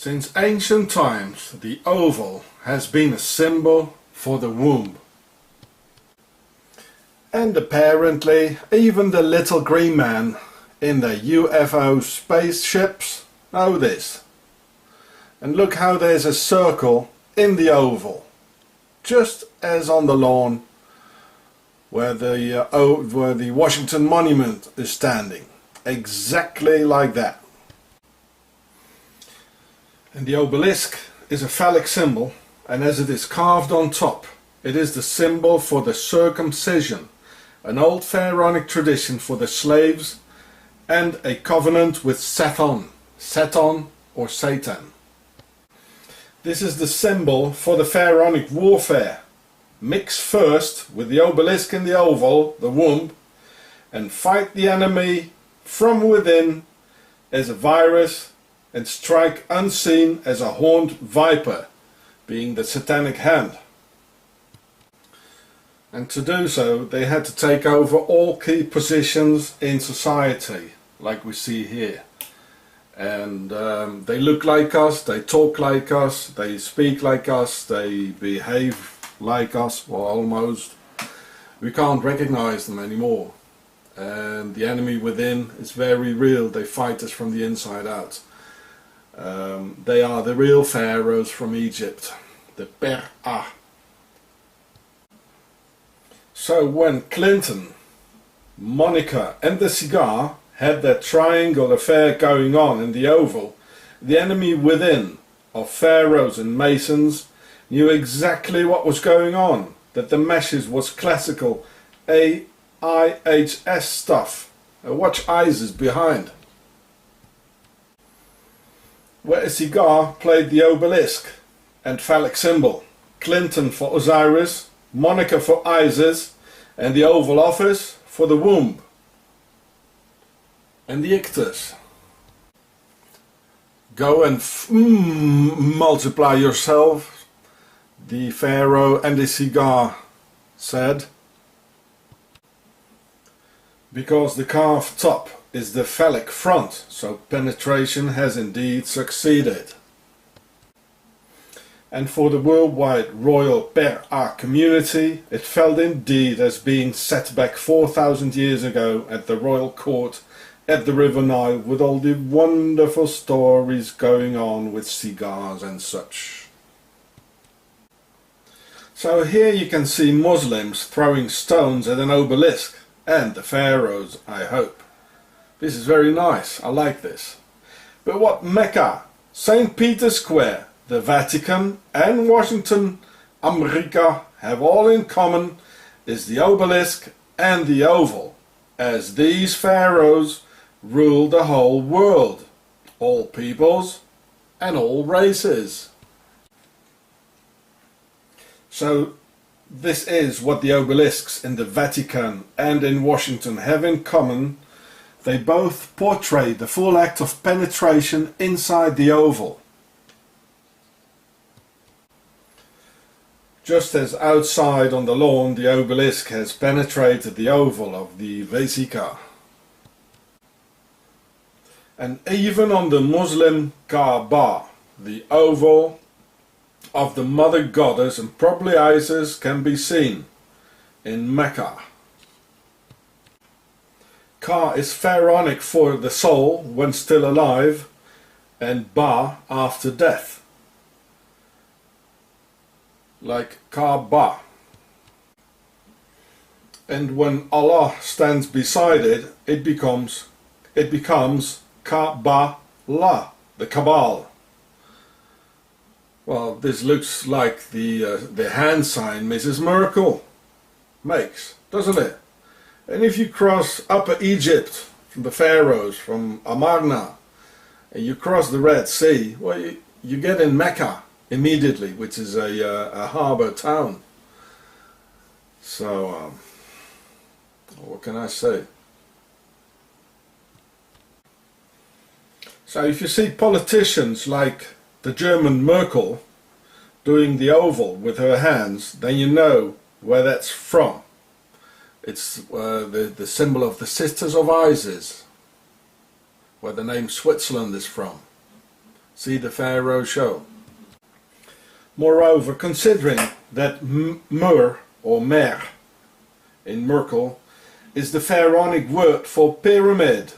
Since ancient times, the oval has been a symbol for the womb. And apparently even the little green man in the UFO spaceships know this. And look how there's a circle in the oval, just as on the lawn where the Washington Monument is standing, exactly like that. And the obelisk is a phallic symbol, and as it is carved on top, it is the symbol for the circumcision, an old pharaonic tradition for the slaves, and a covenant with Satan or Satan. This is the symbol for the pharaonic warfare. Mix first with the obelisk in the oval, the womb, and fight the enemy from within as a virus, and strike unseen as a horned viper, being the satanic hand. And to do so, they had to take over all key positions in society, like we see here. And they look like us, they talk like us, they speak like us, they behave like us, well, almost. We can't recognize them anymore. And the enemy within is very real. They fight us from the inside out. They are the real pharaohs from Egypt, the Per-Ah. So when Clinton, Monica and the cigar had that triangle affair going on in the oval, the enemy within of pharaohs and masons knew exactly what was going on, that the message was classical AIHS stuff. Watch ISIS behind. Where a cigar played the obelisk and phallic symbol, Clinton for Osiris, Monica for Isis, and the Oval Office for the womb and the ictus. Go and multiply yourself, the pharaoh and the cigar said, because the carved top is the phallic front, so penetration has indeed succeeded. And for the worldwide royal Per-Ah community, it felt indeed as being set back 4,000 years ago at the royal court at the River Nile, with all the wonderful stories going on with cigars and such. So here you can see Muslims throwing stones at an obelisk, and the pharaohs, I hope. This is very nice, I like this. But what Mecca, St. Peter's Square, the Vatican and Washington, America have all in common is the obelisk and the oval, as these pharaohs ruled the whole world, all peoples and all races. So this is what the obelisks in the Vatican and in Washington have in common. They both portray the full act of penetration inside the oval. Just as outside on the lawn the obelisk has penetrated the oval of the Vesica. And even on the Muslim Kaaba, the oval of the mother goddess and probably Isis can be seen in Mecca. Ka is pharaonic for the soul when still alive, and Ba after death, like Kaaba. And when Allah stands beside it, it becomes Kabbalah, the Kabbalah. Well, this looks like the hand sign Mrs. Merkel makes, doesn't it? And if you cross Upper Egypt from the pharaohs, from Amarna, and you cross the Red Sea, well, you get in Mecca immediately, which is a harbour town. So, what can I say? So if you see politicians like the German Merkel doing the oval with her hands, then you know where that's from. It's the symbol of the Sisters of Isis, where the name Switzerland is from. See the Pharaoh show. Moreover, considering that Mur or Mer in Merkel is the Pharaonic word for pyramid,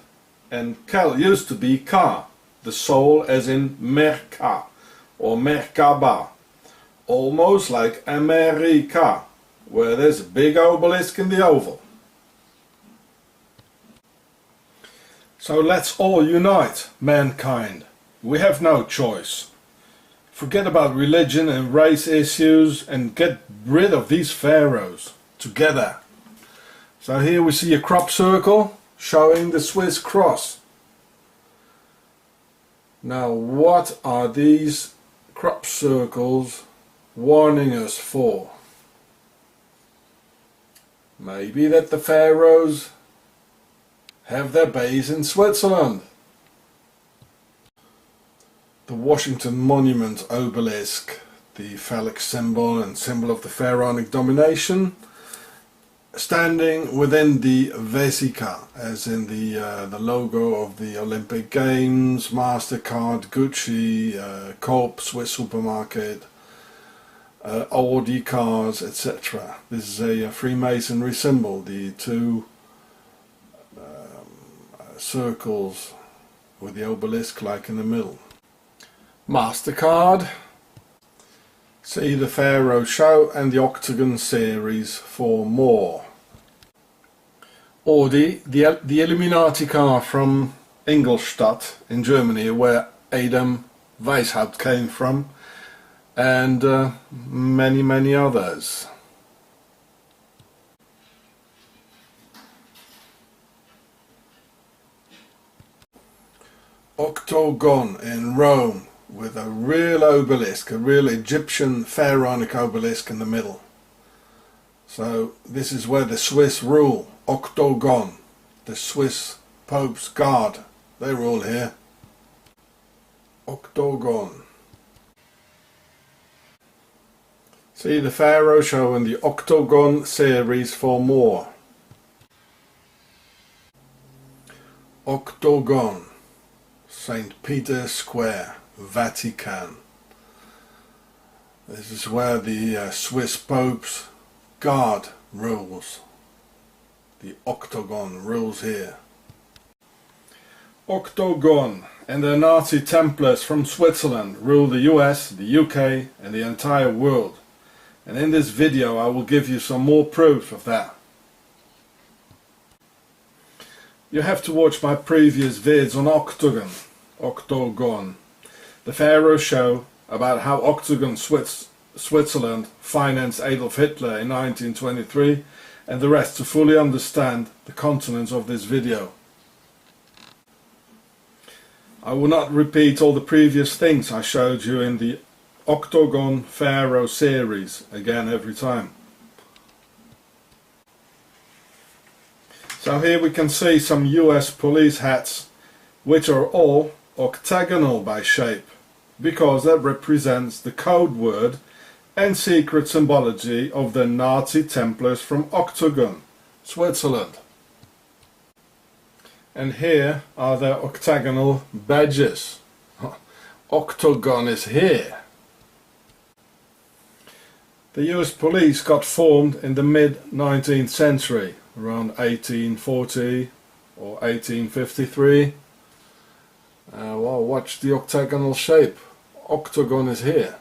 and Kel used to be Ka, the soul as in Merka or Merkaba, almost like America, where there's a big obelisk in the oval. So let's all unite, mankind. We have no choice. Forget about religion and race issues and get rid of these pharaohs together. So here we see a crop circle showing the Swiss cross. Now what are these crop circles warning us for? Maybe that the pharaohs have their base in Switzerland. The Washington Monument obelisk, the phallic symbol and symbol of the pharaonic domination, standing within the Vesica, as in the logo of the Olympic Games, MasterCard, Gucci, Coop, Swiss supermarket, Audi cars, etc. This is a Freemasonry symbol, the two circles with the obelisk like in the middle. MasterCard. See the Pharaoh show and the Octogon series for more. Audi, the Illuminati car from Ingolstadt in Germany, where Adam Weishaupt came from, and many others. Octogon in Rome, with a real obelisk, a real Egyptian pharaonic obelisk in the middle. So this is where the Swiss rule. Octogon, the Swiss Pope's guard, they rule here. Octogon. See the Pharaoh show in the Octogon series for more. Octogon, St. Peter's Square, Vatican. This is where the Swiss Pope's guard rules. The Octogon rules here. Octogon and the Nazi Templars from Switzerland rule the US, the UK and the entire world. And in this video I will give you some more proof of that. You have to watch my previous vids on Octogon, the Pharaoh show about how Octogon Switzerland financed Adolf Hitler in 1923, and the rest to fully understand the contents of this video. I will not repeat all the previous things I showed you in the Octogon Pharaoh series again every time. So here we can see some US police hats, which are all octagonal by shape, because that represents the code word and secret symbology of the Nazi Templars from Octogon, Switzerland. And here are their octagonal badges. Octogon is here. The US police got formed in the mid-19th century, around 1840 or 1853. Well, watch the octagonal shape. Octogon is here.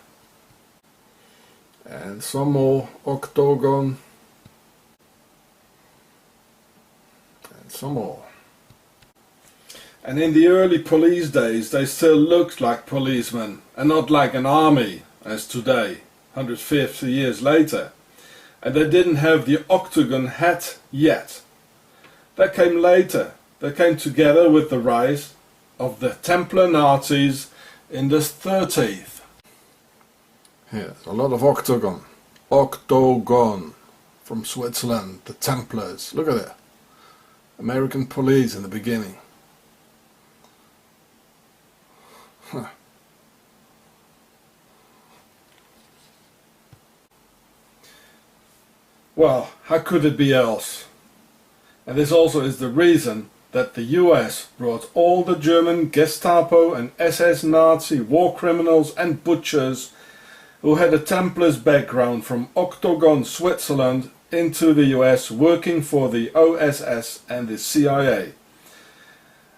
And some more Octogon. And some more. And in the early police days they still looked like policemen and not like an army as today, 150 years later. And they didn't have the Octogon hat yet. That came later. They came together with the rise of the Templar Nazis in the 30s. Here's a lot of Octogon. Octogon from Switzerland, the Templars. Look at it. American police in the beginning. Huh. Well, how could it be else? And this also is the reason that the US brought all the German Gestapo and SS Nazi war criminals and butchers who had a Templars background from Octogon, Switzerland, into the US working for the OSS and the CIA.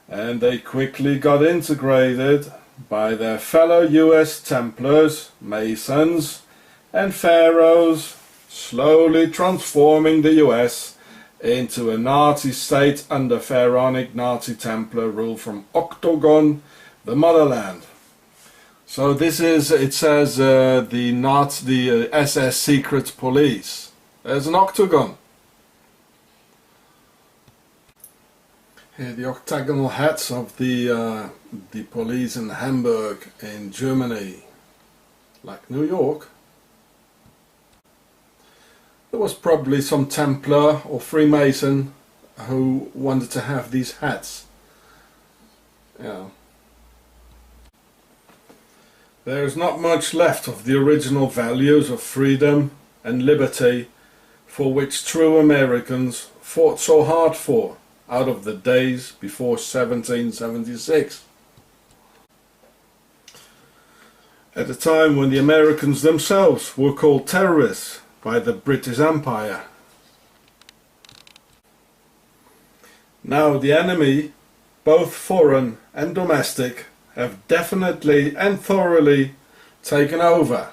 And they quickly got integrated by their fellow US Templars, Masons and Pharaohs, slowly transforming the US into a Nazi state under pharaonic Nazi Templar rule from Octogon, the motherland. So this is, it says the SS secret police. There's an octagon. Here the octagonal hats of the police in Hamburg in Germany, like New York. There was probably some Templar or Freemason who wanted to have these hats. Yeah. There's not much left of the original values of freedom and liberty for which true Americans fought so hard for out of the days before 1776. At a time when the Americans themselves were called terrorists by the British Empire. Now the enemy, both foreign and domestic, have definitely and thoroughly taken over,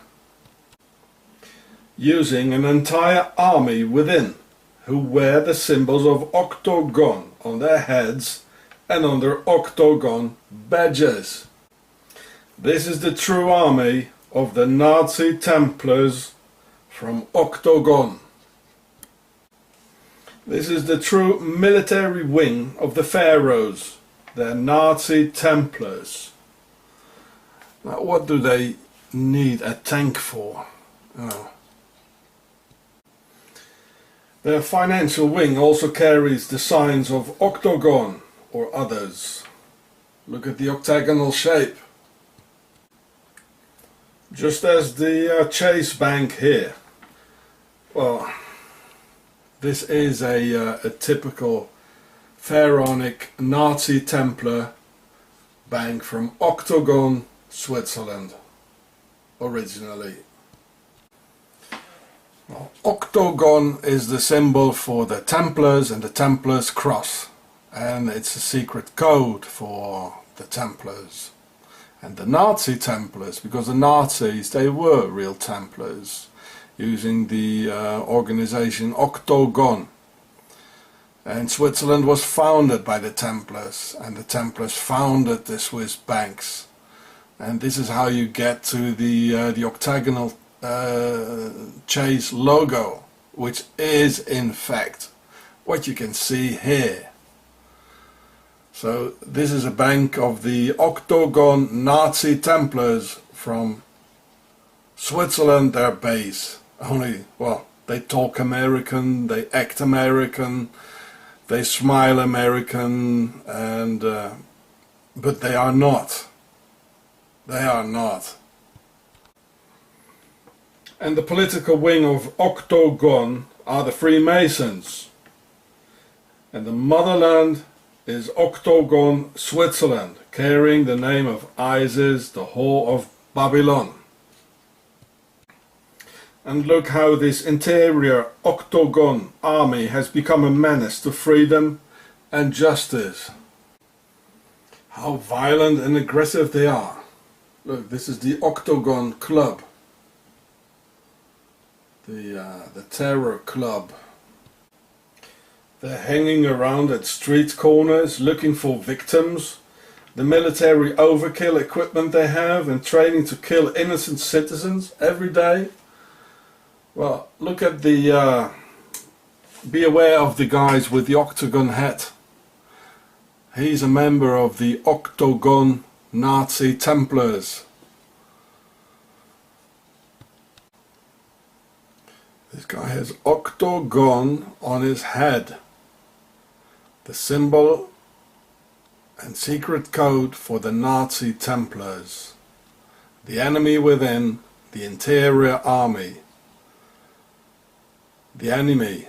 using an entire army within, who wear the symbols of Octogon on their heads and on their Octogon badges. This is the true army of the Nazi Templars from Octogon. This is the true military wing of the Pharaohs, the Nazi Templars. Now what do they need a tank for? Oh. Their financial wing also carries the signs of Octogon or others. Look at the octagonal shape. Just as the Chase Bank here. Well, this is a typical pharaonic Nazi Templar bank from Octogon, Switzerland, originally. Well, Octogon is the symbol for the Templars and the Templars cross, and it's a secret code for the Templars and the Nazi Templars, because the Nazis, they were real Templars using the organization Octogon. And Switzerland was founded by the Templars, and the Templars founded the Swiss banks. And this is how you get to the octagonal Chase logo, which is in fact what you can see here. So this is a bank of the Octogon Nazi Templars from Switzerland, their base. Only, well, they talk American, they act American, they smile American, and but they are not. They are not. And the political wing of Octogon are the Freemasons. And the motherland is Octogon, Switzerland, carrying the name of Isis, the whore of Babylon. And look how this interior Octogon army has become a menace to freedom and justice. How violent and aggressive they are. Look, this is the Octogon Club. The terror club. They're hanging around at street corners looking for victims. The military overkill equipment they have and training to kill innocent citizens every day. Well, look at the be aware of the guys with the octagon hat. He's a member of the Octogon Nazi Templars. This guy has Octogon on his head. The symbol and secret code for the Nazi Templars. The enemy within, the interior army. The enemy,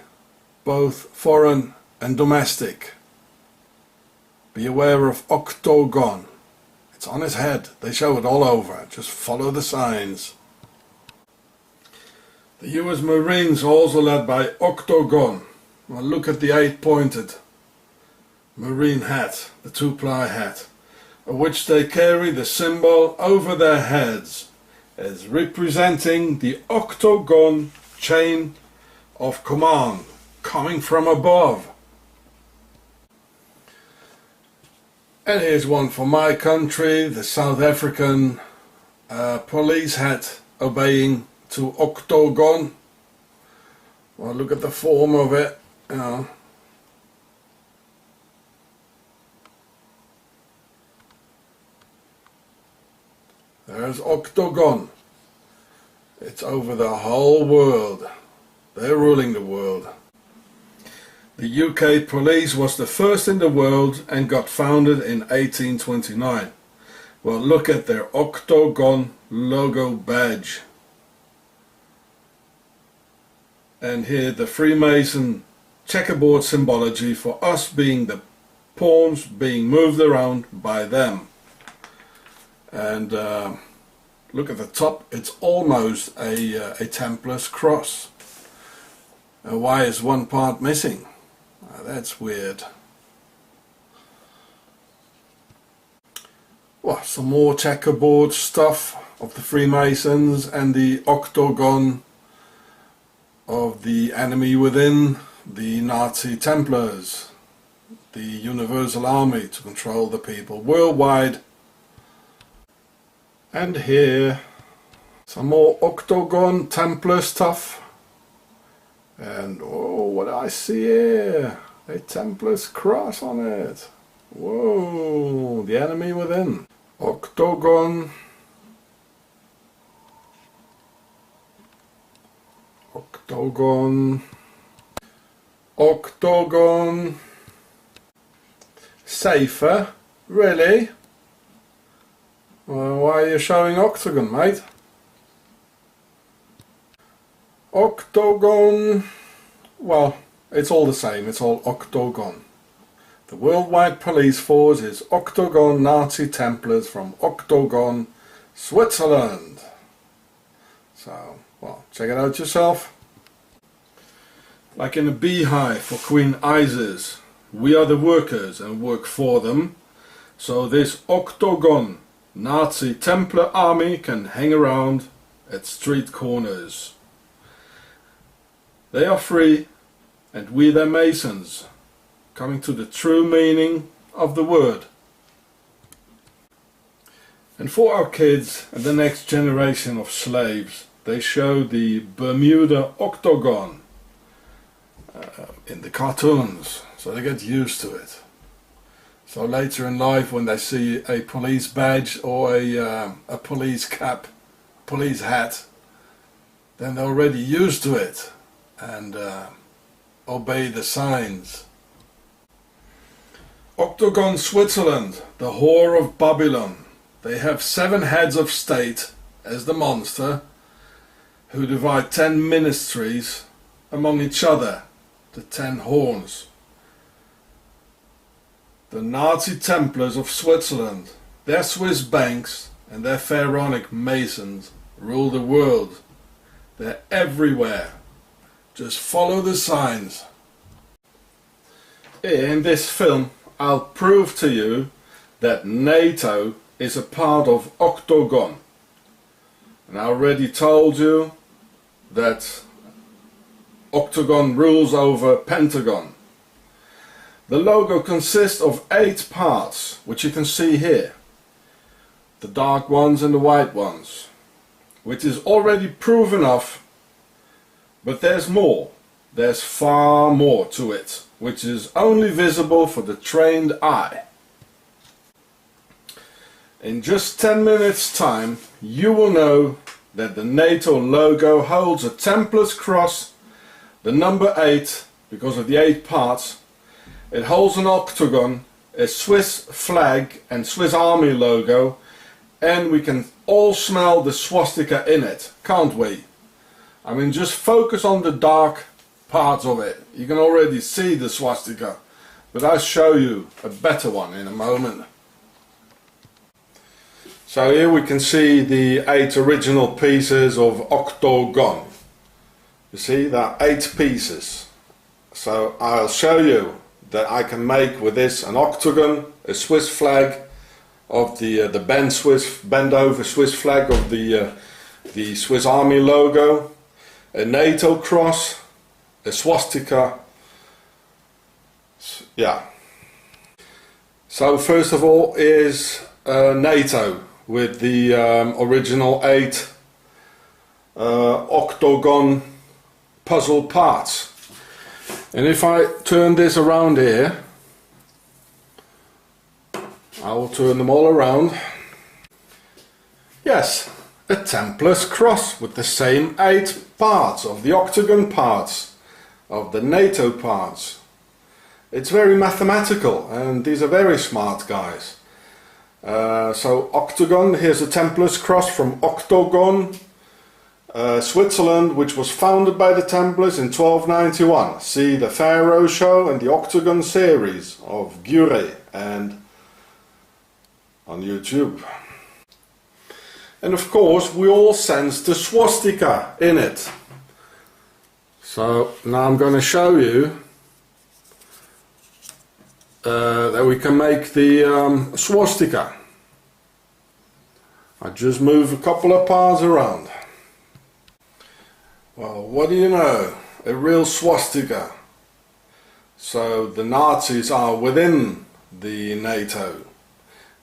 both foreign and domestic. Be aware of Octogon. It's on his head. They show it all over. Just follow the signs. The US Marines are also led by Octogon. Well, look at the 8-pointed Marine hat, the 2-ply hat, of which they carry the symbol over their heads as representing the Octogon chain of command coming from above. And here's one for my country, the South African police hat obeying to Octogon. Well, look at the form of it, you know. There's Octogon. It's over the whole world. They're ruling the world. The UK police was the first in the world and got founded in 1829. Well, look at their Octogon logo badge. And here the Freemason checkerboard symbology for us being the pawns being moved around by them. And look at the top, it's almost a Templar's cross. Why is one part missing? That's weird. Well, some more checkerboard stuff of the Freemasons and the Octogon of the enemy within, the Nazi Templars, the Universal Army to control the people worldwide. And here, some more Octogon Templar stuff. And oh, what do I see here? A Templar's cross on it. Whoa, the enemy within. Octogon. Octogon. Octogon. Safer? Really? Well, why are you showing Octagon, mate? Octogon. Well, it's all the same. It's all Octogon. The worldwide police force is Octogon Nazi Templars from Octogon, Switzerland. So, well, check it out yourself. Like in a beehive for Queen Isis, we are the workers and work for them. So this Octogon Nazi Templar army can hang around at street corners. They are free, and we their masons, coming to the true meaning of the word. And for our kids and the next generation of slaves, they show the Bermuda Octogon in the cartoons, so they get used to it. So later in life, when they see a police badge or a police cap, police hat, then they're already used to it and obey the signs. Octogon Switzerland, the whore of Babylon. They have 7 heads of state as the monster, who divide 10 ministries among each other, the 10 horns. The Nazi Templars of Switzerland, their Swiss banks and their pharaonic masons rule the world. They're everywhere. Just follow the signs. In this film, I'll prove to you that NATO is a part of Octogon. And I already told you that Octogon rules over Pentagon. The logo consists of 8 parts, which you can see here. The dark ones and the white ones, which is already proof enough. But there's more. There's far more to it, which is only visible for the trained eye. In just 10 minutes time, you will know that the NATO logo holds a Templar's cross, the number 8, because of the 8 parts. It holds an octagon, a Swiss flag and Swiss Army logo, and we can all smell the swastika in it, can't we? I mean, just focus on the dark parts of it. You can already see the swastika. but I'll show you a better one in a moment. So here we can see the 8 original pieces of Octogon. You see, there are 8 pieces. So I'll show you that I can make with this an octagon, a Swiss flag of the bend over Swiss flag of the Swiss Army logo, a NATO cross, a swastika. Yeah. So first of all is NATO with the original 8 Octogon puzzle parts. And if I turn this around here, I will turn them all around. Yes, a Templar's cross with the same 8 parts of the Octagon parts, of the NATO parts. It's very mathematical, and these are very smart guys. So Octagon, here's a Templar's cross from Octogon, Switzerland, which was founded by the Templars in 1291. See the Pharaoh show and the Octagon series of Gure and on YouTube. And of course we all sense the swastika in it. So now I'm going to show you that we can make the swastika. I just move a couple of parts around. Well, what do you know? A real swastika. So the Nazis are within the NATO.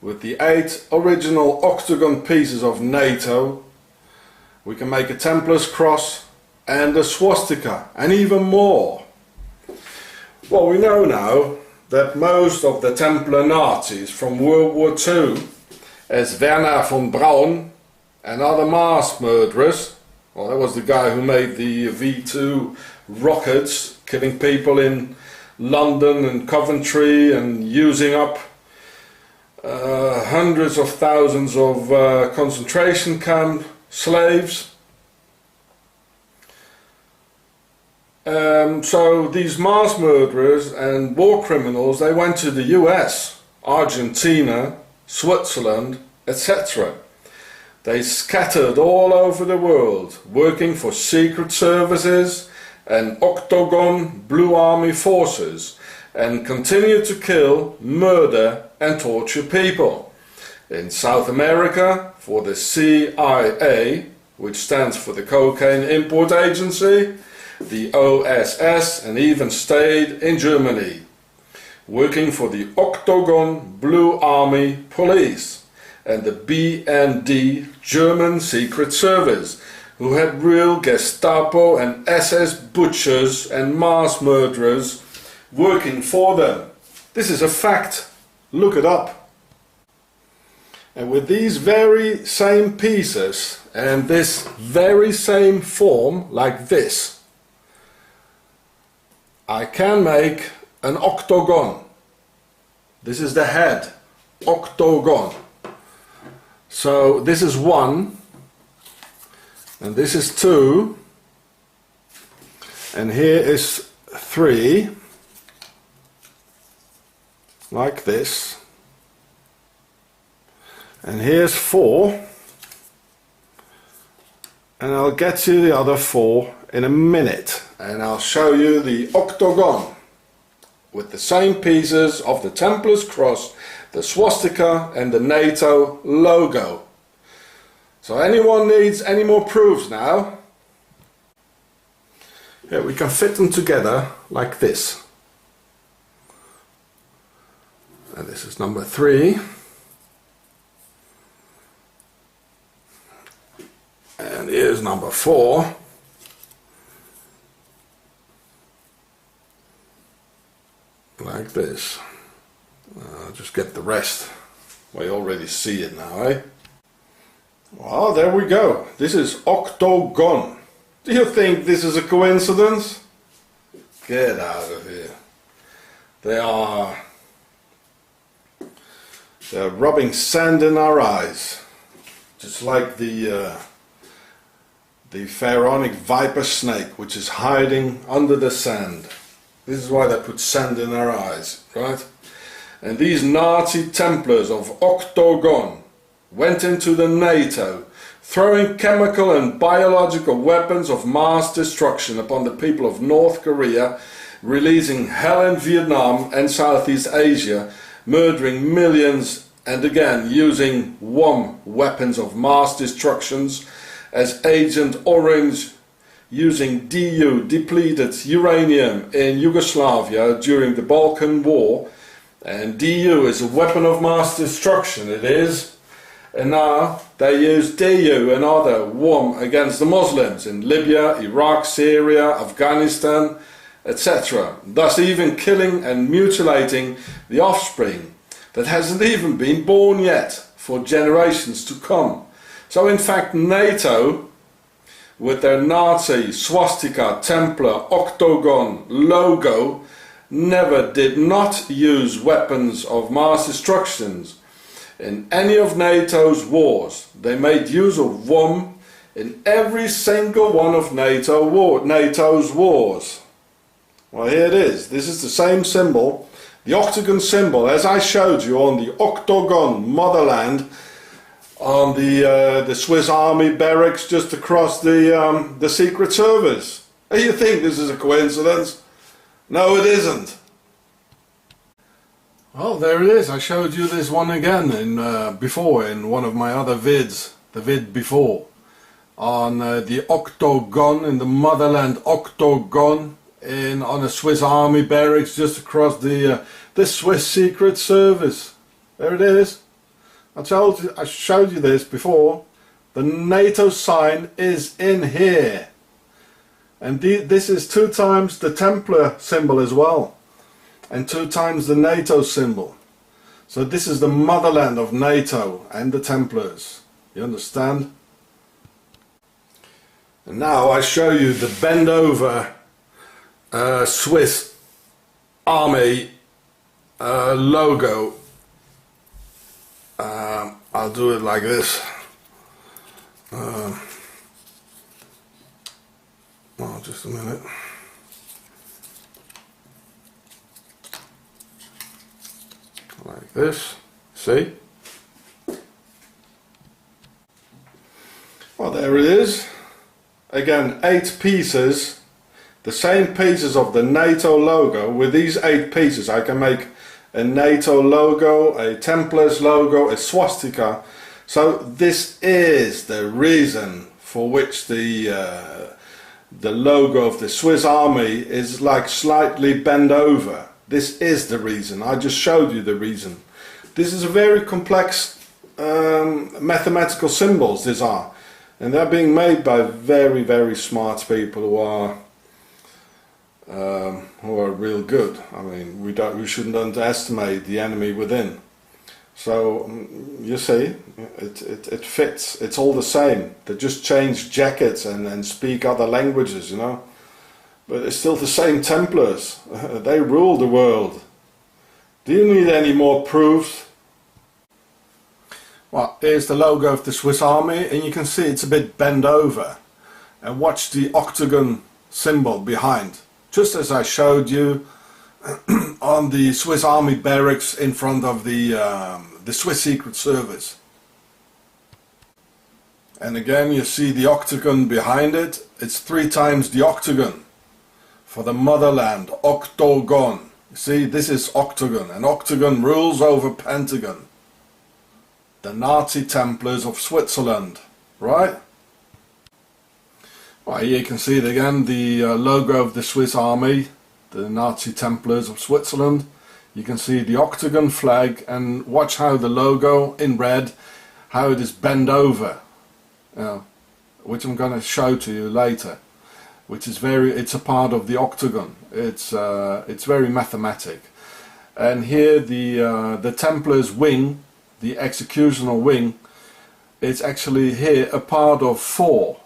With the 8 original Octagon pieces of NATO, we can make a Templar's cross and a swastika, and even more. Well, we know now that most of the Templar Nazis from World War II, as Werner von Braun and other mass murderers, well, that was the guy who made the V2 rockets, killing people in London and Coventry and using up hundreds of thousands of concentration camp slaves. So these mass murderers and war criminals, they went to the US, Argentina, Switzerland, etc. They scattered all over the world, working for secret services and Octogon Blue Army forces, and continued to kill, murder and torture people. In South America for the CIA, which stands for the Cocaine Import Agency, the OSS, and even stayed in Germany, working for the Octogon Blue Army Police and the BND German Secret Service, who had real Gestapo and SS butchers and mass murderers working for them. This is a fact. Look it up. And with these very same pieces and this very same form, like this, I can make an octagon. This is the head, octagon. So this is 1, and this is 2, and here is 3, like this, and here's 4, and I'll get you the other 4 in a minute, and I'll show you the octagon with the same pieces of the Templar's cross, the swastika and the NATO logo. So anyone needs any more proofs now? Here we can fit them together like this. And this is number 3. And here's number 4. Like this. Just get the rest. Well, you already see it now, eh? Well, there we go. This is Octogon. Do you think this is a coincidence? Get out of here. They're rubbing sand in our eyes. Just like the pharaonic viper snake, which is hiding under the sand. This is why they put sand in their eyes, right? And these Nazi Templars of Octogon went into the NATO, throwing chemical and biological weapons of mass destruction upon the people of North Korea, releasing hell in Vietnam and Southeast Asia, murdering millions, and again using WOM, weapons of mass destructions, as Agent Orange, using DU, depleted uranium, in Yugoslavia during the Balkan War. And DU is a weapon of mass destruction, it is. And now they use DU and other WOM against the Muslims in Libya, Iraq, Syria, Afghanistan, etc. Thus even killing and mutilating the offspring that hasn't even been born yet for generations to come. So in fact NATO, with their Nazi swastika, Templar, Octogon logo, never did not use weapons of mass destructions in any of NATO's wars. They made use of WOM in every single one of NATO's wars. Well, here it is. This is the same symbol, the Octagon symbol, as I showed you on the Octogon motherland, on the Swiss Army barracks just across the Secret Service. And you think this is a coincidence? No, it isn't. Well, there it is. I showed you this one again before in one of my other vids, the vid before, on the Octogon, in the motherland Octogon, on a Swiss Army barracks just across the Swiss Secret Service. There it is. I showed you this before. The NATO sign is in here, and this is 2 times the Templar symbol as well, and 2 times the NATO symbol. So this is the motherland of NATO and the Templars. You understand? And now I show you the bend over Swiss Army logo. I'll do it like this. Oh, just a minute. Like this. See? Well, there it is. Again, 8 pieces. The same pieces of the NATO logo. With these 8 pieces I can make a NATO logo, a Templars logo, a swastika. So this is the reason for which the logo of the Swiss Army is like slightly bent over. This is the reason. I just showed you the reason. This is a very complex mathematical symbols, these are, and they're being made by very, very smart people who are real good. I mean, we shouldn't underestimate the enemy within. So you see, it fits. It's all the same. They just change jackets and speak other languages, you know. But it's still the same Templars. They rule the world. Do you need any more proof? Well, here's the logo of the Swiss Army, and you can see it's a bit bent over. And watch the octagon symbol behind, just as I showed you on the Swiss Army barracks in front of the Swiss Secret Service. And again you see the octagon behind it. It's 3 times the octagon for the motherland, Octogon. You see, this is Octagon, and Octagon rules over Pentagon. The Nazi Templars of Switzerland, right? Well, here you can see it again, the logo of the Swiss Army, the Nazi Templars of Switzerland. You can see the Octagon flag, and watch how the logo in red, how it is bent over, which I'm going to show to you later. Which is it's a part of the octagon. It's very mathematic. And here the Templars wing, the executional wing, it's actually here a part of 4.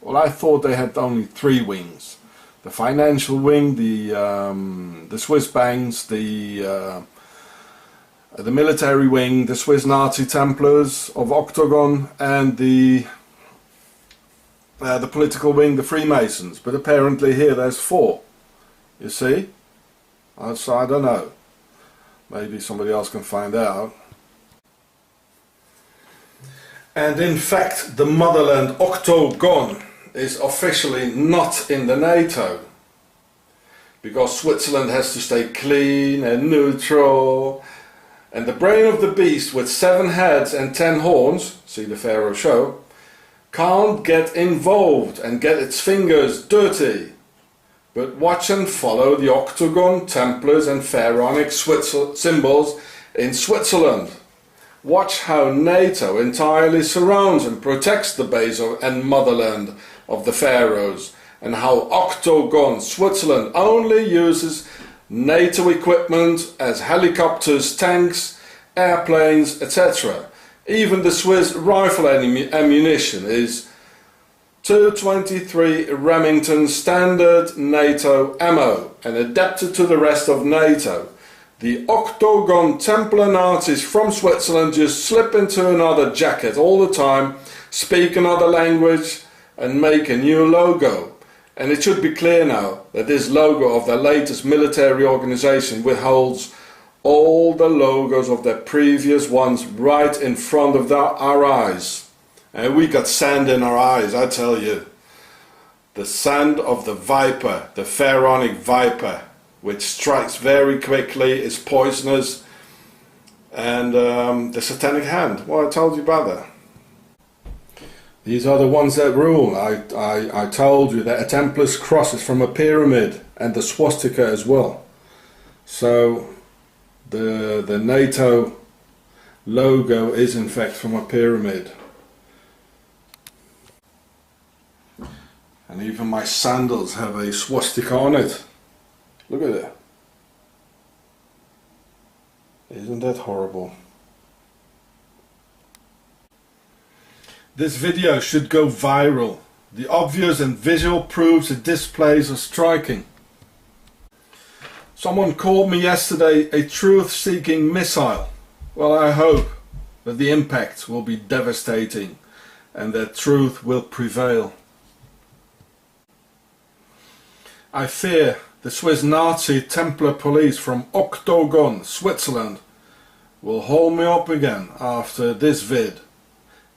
Well, I thought they had only 3 wings. The financial wing, the Swiss banks, the military wing, the Swiss Nazi Templars of Octogon, and the political wing, the Freemasons. But apparently here there's 4. You see? So I don't know. Maybe somebody else can find out. And in fact, the motherland Octogon is officially not in the NATO. Because Switzerland has to stay clean and neutral. And the brain of the beast with 7 heads and 10 horns, see the Pharaoh show, can't get involved and get its fingers dirty. But watch and follow the Octogon, Templars and Pharaonic symbols in Switzerland. Watch how NATO entirely surrounds and protects the base and motherland of the pharaohs, and how Octogon, Switzerland only uses NATO equipment as helicopters, tanks, airplanes, etc. Even the Swiss rifle ammunition is 223 Remington standard NATO ammo and adapted to the rest of NATO. The Octogon Templar Nazis from Switzerland just slip into another jacket all the time, speak another language and make a new logo. And it should be clear now that this logo of their latest military organization withholds all the logos of their previous ones right in front of our eyes. And we got sand in our eyes, I tell you. The sand of the viper, the pharaonic viper, which strikes very quickly, is poisonous, and the satanic hand. Well, I told you about that. These are the ones that rule. I told you that a Templar's cross is from a pyramid, and the swastika as well. So the NATO logo is in fact from a pyramid. And even my sandals have a swastika on it. Look at it. Isn't that horrible? This video should go viral. The obvious and visual proofs it displays are striking. Someone called me yesterday a truth-seeking missile. Well, I hope that the impact will be devastating and that truth will prevail. I fear the Swiss Nazi Templar police from Octogon, Switzerland, will hold me up again after this vid,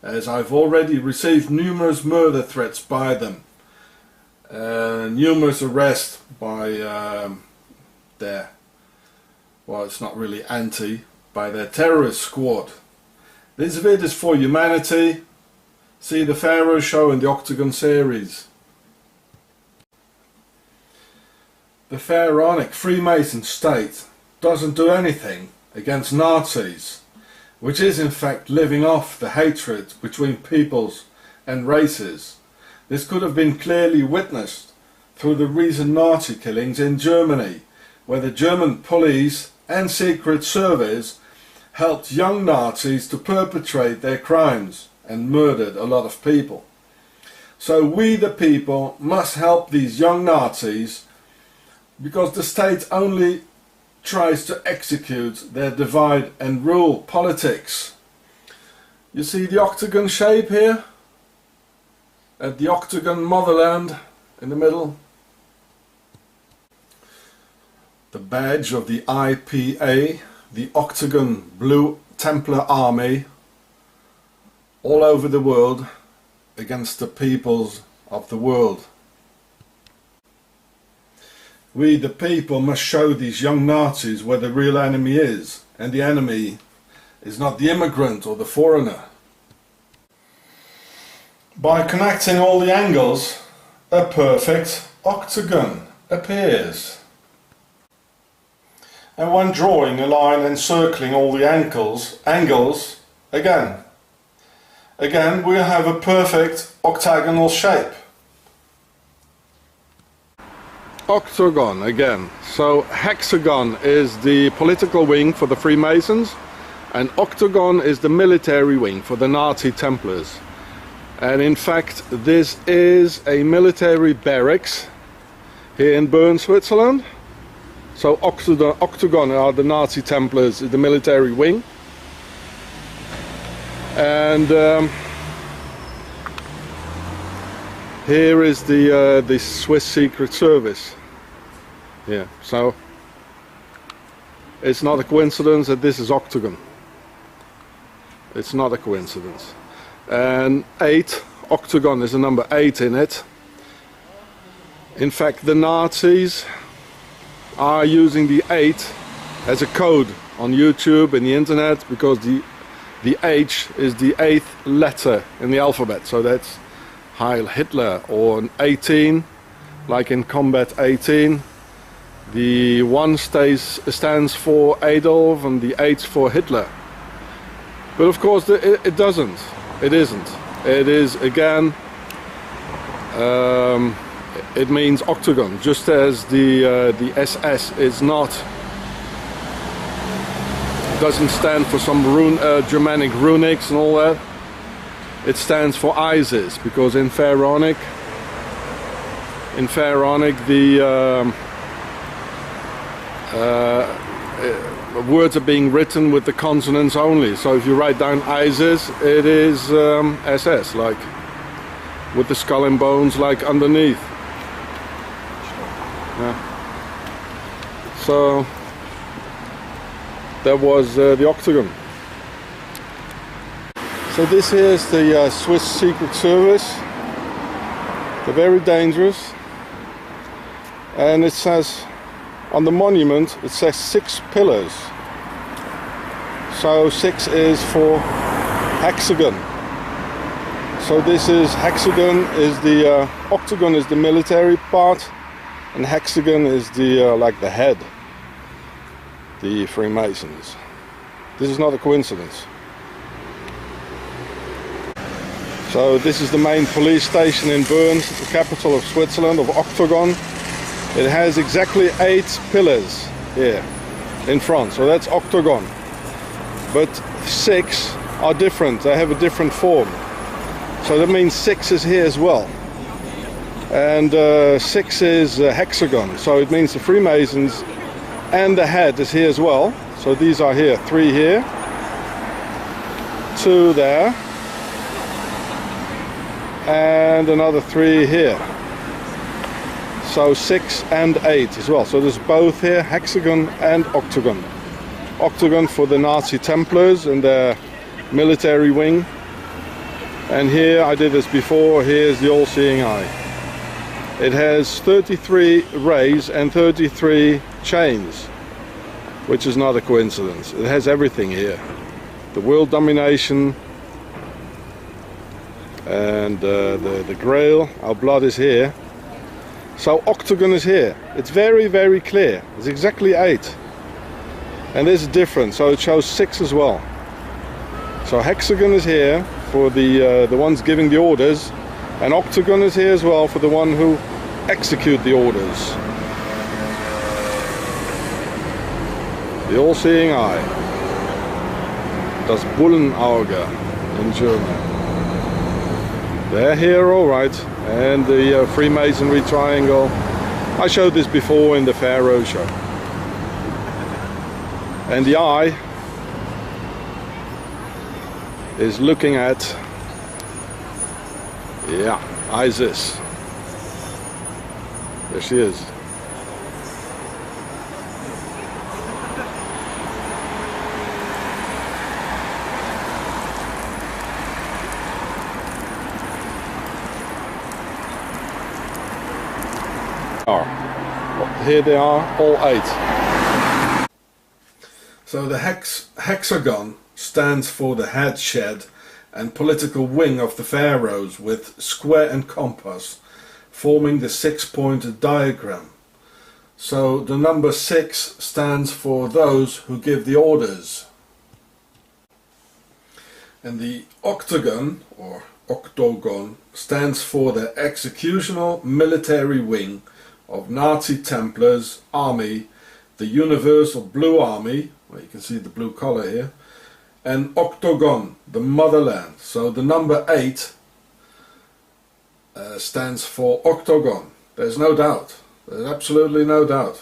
as I've already received numerous murder threats by them, numerous arrests by their, well, it's not really by their terrorist squad. This vid is for humanity. See the Pharaoh show in the Octogon series. The Pharaonic Freemason state doesn't do anything against Nazis, which is in fact living off the hatred between peoples and races. This could have been clearly witnessed through the recent Nazi killings in Germany, where the German police and secret service helped young Nazis to perpetrate their crimes and murdered a lot of people. So we the people must help these young Nazis, because the state only tries to execute their divide and rule politics. You see the octagon shape here? At the Octogon motherland in the middle. The badge of the IPA, the Octogon Blue Templar Army, all over the world against the peoples of the world. We the people must show these young Nazis where the real enemy is, and the enemy is not the immigrant or the foreigner. By connecting all the angles, a perfect octagon appears. And when drawing a line encircling all the angles, again we have a perfect octagonal shape. Octogon again. So hexagon is the political wing for the Freemasons, and octagon is the military wing for the Nazi Templars. And in fact this is a military barracks here in Bern, Switzerland. So octagon are the Nazi Templars, the military wing. And here is the Swiss Secret Service. Yeah, so it's not a coincidence that this is Octogon. It's not a coincidence. And 8, Octogon is the number 8 in it. In fact, the Nazis are using the 8 as a code on YouTube and the internet, because the H is the 8th letter in the alphabet. So that's Heil Hitler, or an 18, like in Combat 18. The 1 stands for Adolf and the 8 for Hitler. But of course it doesn't. It isn't. It is, again, it means Octogon, just as the SS is not, doesn't stand for some Germanic runics and all that. It stands for Isis, because in Pharaonic the words are being written with the consonants only. So if you write down Isis, it is SS, like with the skull and bones like underneath. Yeah. So that was the Octogon. So this here is the Swiss Secret Service. They're very dangerous. And it says, on the monument, it says 6 pillars. So 6 is for hexagon. So this is, hexagon is the, Octogon is the military part, and hexagon is the, like the head, the Freemasons. This is not a coincidence. So this is the main police station in Bern, the capital of Switzerland, of Octogon. It has exactly 8 pillars here in front, so that's Octogon. But 6 are different, they have a different form. So that means 6 is here as well. And 6 is hexagon, so it means the Freemasons and the head is here as well. So these are here, 3 here, 2 there, and another 3 here. So 6 and 8 as well. So there's both here, hexagon and Octogon. Octogon for the Nazi Templars and their military wing. And here, I did this before, here's the all-seeing eye. It has 33 rays and 33 chains, which is not a coincidence. It has everything here. The world domination, and the Grail, our blood is here. So Octogon is here. It's very, very clear. It's exactly 8. And there's a difference, so it shows 6 as well. So hexagon is here for the ones giving the orders, and Octogon is here as well for the one who execute the orders. The all-seeing eye. Das Bullenauge in German. They're here, all right. And the Freemasonry triangle. I showed this before in the Pharaoh show. And the eye is looking at, yeah, Isis. There she is. Here they are, all 8. So the hexagon stands for the head shed and political wing of the pharaohs, with square and compass forming the 6-pointed diagram. So the number 6 stands for those who give the orders. And the octagon, or Octogon, stands for the executional military wing of Nazi Templars army, the Universal Blue Army, well, you can see the blue collar here, and Octogon, the motherland. So the number 8 stands for Octogon. There's no doubt. There's absolutely no doubt.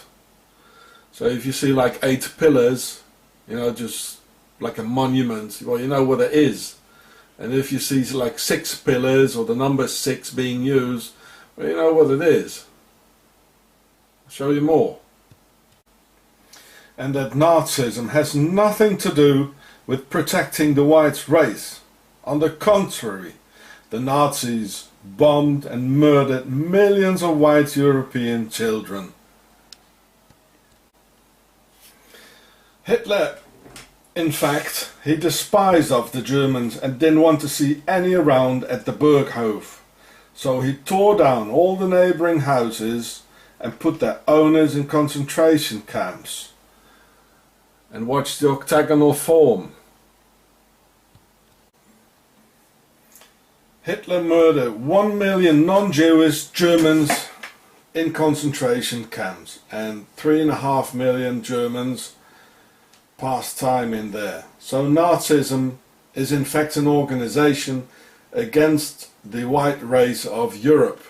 So if you see like 8 pillars, you know, just like a monument, well, you know what it is. And if you see like 6 pillars or the number 6 being used, well, you know what it is. I'll show you more. and that Nazism has nothing to do with protecting the white race. On the contrary, the Nazis bombed and murdered millions of white European children. Hitler, in fact, he despised of the Germans and didn't want to see any around at the Burghof. So he tore down all the neighbouring houses and put their owners in concentration camps. And watch the octagonal form. Hitler murdered 1 million non-Jewish Germans in concentration camps, and 3.5 million Germans passed time in there. So Nazism is in fact an organization against the white race of Europe.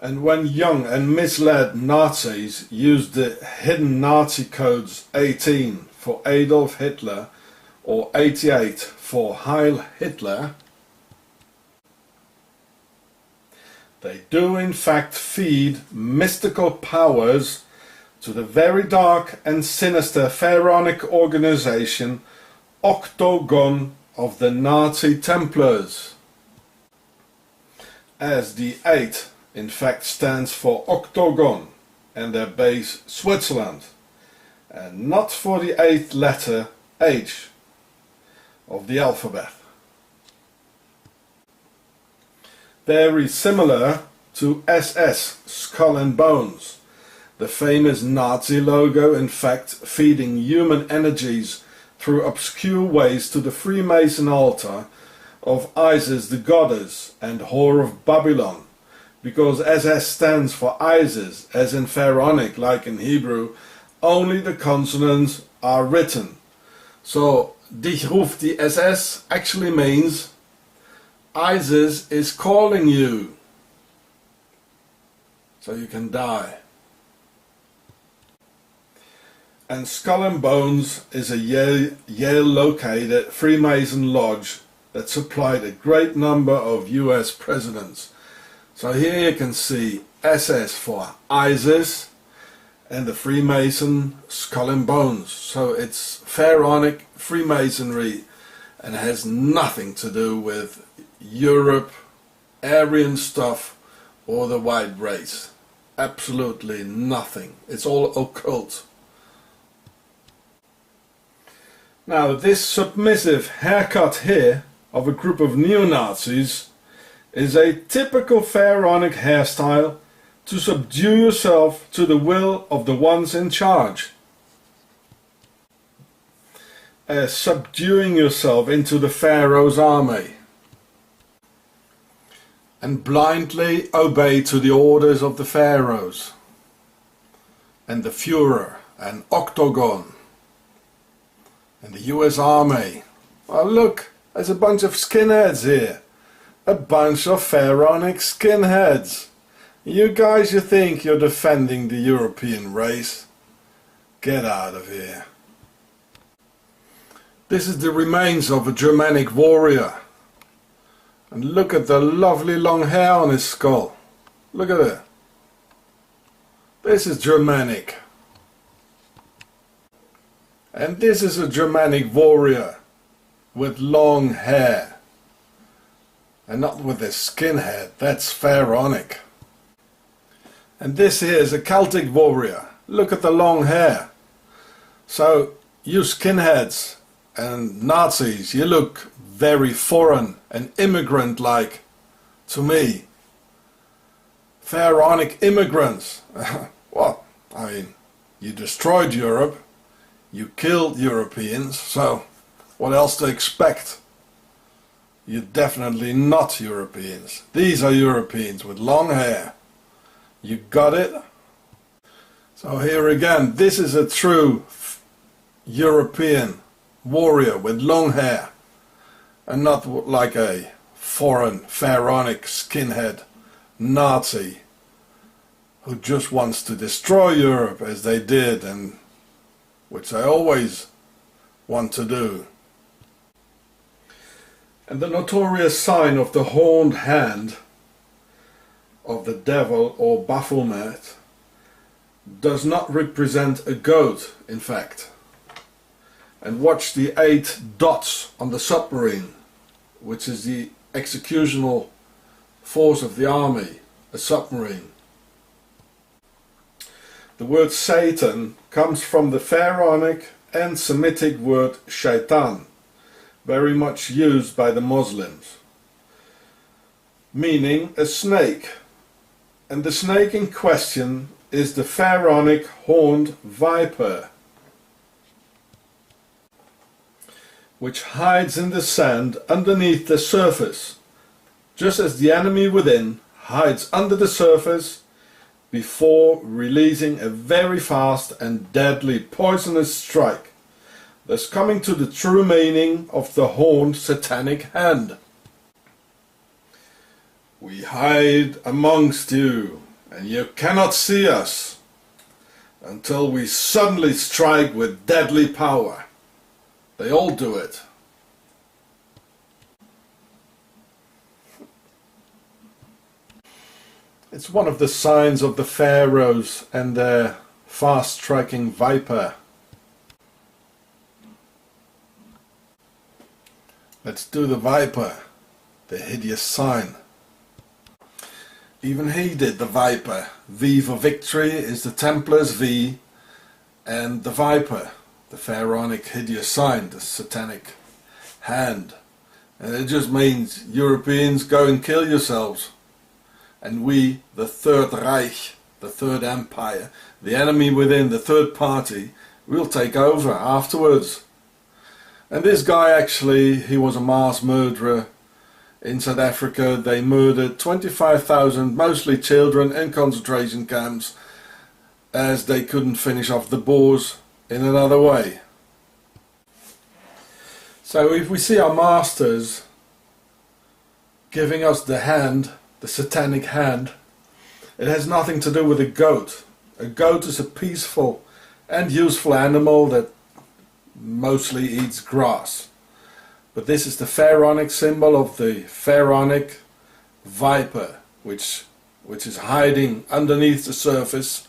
And when young and misled Nazis used the hidden Nazi codes 18 for Adolf Hitler or 88 for Heil Hitler, they do in fact feed mystical powers to the very dark and sinister pharaonic organization Octogon of the Nazi Templars. As the 8 in fact stands for Octogon and their base Switzerland, and not for the 8th letter H of the alphabet. Very similar to SS, Skull and Bones, the famous Nazi logo, in fact feeding human energies through obscure ways to the Freemason altar of Isis the goddess and whore of Babylon, because SS stands for Isis, as in Pharaonic, like in Hebrew, only the consonants are written. So Dich ruft die SS actually means Isis is calling you, so you can die. And Skull and Bones is a Yale located Freemason lodge that supplied a great number of US presidents. So here you can see SS for Isis and the Freemason Skull and Bones. So it's Pharaonic Freemasonry and has nothing to do with Europe, Aryan stuff or the white race. Absolutely nothing. It's all occult. Now this submissive haircut here of a group of neo-Nazis is a typical pharaonic hairstyle to subdue yourself to the will of the ones in charge. As subduing yourself into the Pharaoh's army and blindly obey to the orders of the Pharaohs and the Führer and Octogon and the US Army. Oh look, there's a bunch of skinheads here. A bunch of pharaonic skinheads. You guys, you think you're defending the European race? Get out of here. This is the remains of a Germanic warrior. And look at the lovely long hair on his skull. Look at it. This is Germanic. And this is a Germanic warrior with long hair. And not with a skinhead, that's pharaonic. And this here is a Celtic warrior. Look at the long hair. So you skinheads and Nazis, you look very foreign and immigrant-like to me. Pharaonic immigrants. What? I mean, you destroyed Europe, you killed Europeans, so what else to expect? You're definitely not Europeans. These are Europeans with long hair. You got it? So here again, this is a true European warrior with long hair, and not like a foreign pharaonic skinhead Nazi who just wants to destroy Europe as they did, and which they always want to do. And the notorious sign of the horned hand of the devil or Baphomet does not represent a goat, in fact. And watch the 8 dots on the submarine, which is the executional force of the army, a submarine. The word Satan comes from the Pharaonic and Semitic word shaitan, very much used by the Muslims, meaning a snake. And the snake in question is the Pharaonic horned viper, which hides in the sand underneath the surface, just as the enemy within hides under the surface before releasing a very fast and deadly poisonous strike, thus coming to the true meaning of the horned satanic hand. We hide amongst you, and you cannot see us, until we suddenly strike with deadly power. They all do it. It's one of the signs of the pharaohs and their fast-striking viper. Let's do the viper, the hideous sign. Even he did the viper. V for victory is the Templars V, and the viper, the pharaonic hideous sign, the satanic hand. And it just means Europeans, go and kill yourselves. And we, the Third Reich, the Third Empire, the enemy within, the third party, will take over afterwards. And this guy actually, he was a mass murderer. In South Africa they murdered 25,000, mostly children, in concentration camps, as they couldn't finish off the Boers in another way. So if we see our masters giving us the hand, the satanic hand, it has nothing to do with a goat. A goat is a peaceful and useful animal that mostly eats grass. But this is the pharaonic symbol of the pharaonic viper, which is hiding underneath the surface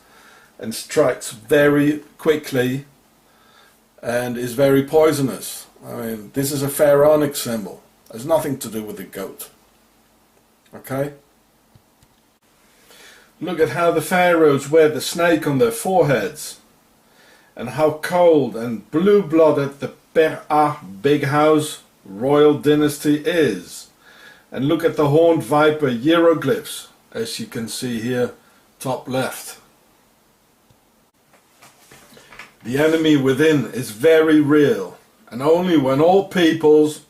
and strikes very quickly and is very poisonous. I mean, this is a pharaonic symbol. It has nothing to do with the goat. Okay? Look at how the pharaohs wear the snake on their foreheads, and how cold and blue-blooded the Per-A big house royal dynasty is. And look at the horned viper hieroglyphs, as you can see here, top left. The enemy within is very real, and only when all peoples,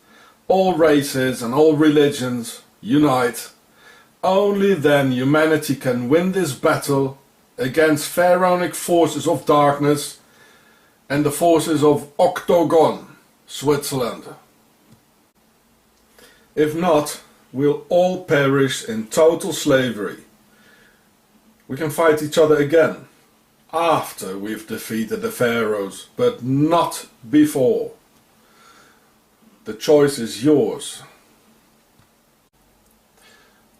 all races and all religions unite, only then humanity can win this battle against pharaonic forces of darkness and the forces of Octogon, Switzerland. If not, we'll all perish in total slavery. We can fight each other again after we've defeated the pharaohs, but not before. The choice is yours.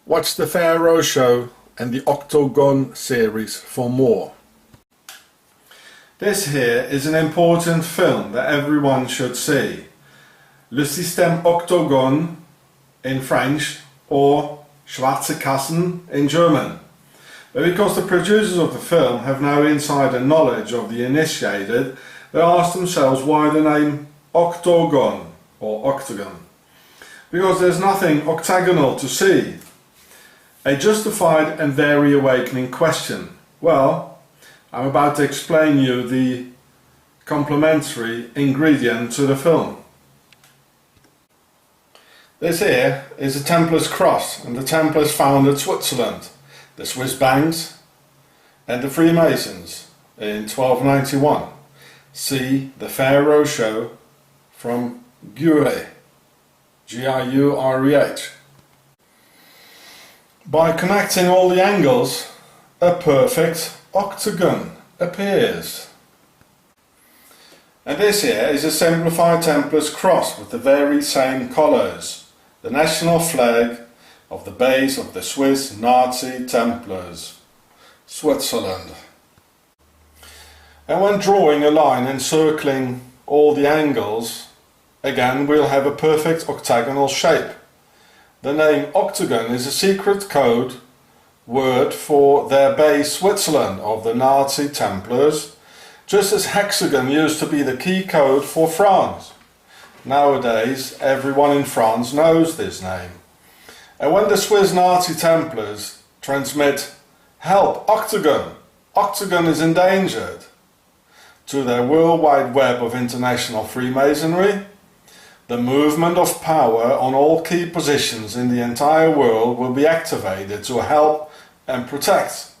Watch the Pharaoh Show and the Octogon series for more. This here is an important film that everyone should see. Le Système Octogon in French, or Schwarze Kassen in German. But because the producers of the film have now insider knowledge of the initiated, they ask themselves why the name Octogon or Octagon. Because there's nothing octagonal to see. A justified and very awakening question. Well, I'm about to explain you the complementary ingredient to the film. This here is a Templars cross, and the Templars founded Switzerland, the Swiss banks and the Freemasons in 1291. See the Pharaoh Show from Gure, G-I-U-R-E-H. By connecting all the angles, a perfect octagon appears. And this here is a simplified Templars cross with the very same colours. The national flag of the base of the Swiss Nazi Templars, Switzerland. And when drawing a line and circling all the angles, again we'll have a perfect octagonal shape. The name Octogon is a secret code word for their base Switzerland of the Nazi Templars, just as hexagon used to be the key code for France. Nowadays everyone in France knows this name. And when the Swiss Nazi Templars transmit "Help, Octogon! Octogon is endangered" to their worldwide web of international Freemasonry, the movement of power on all key positions in the entire world will be activated to help and protect.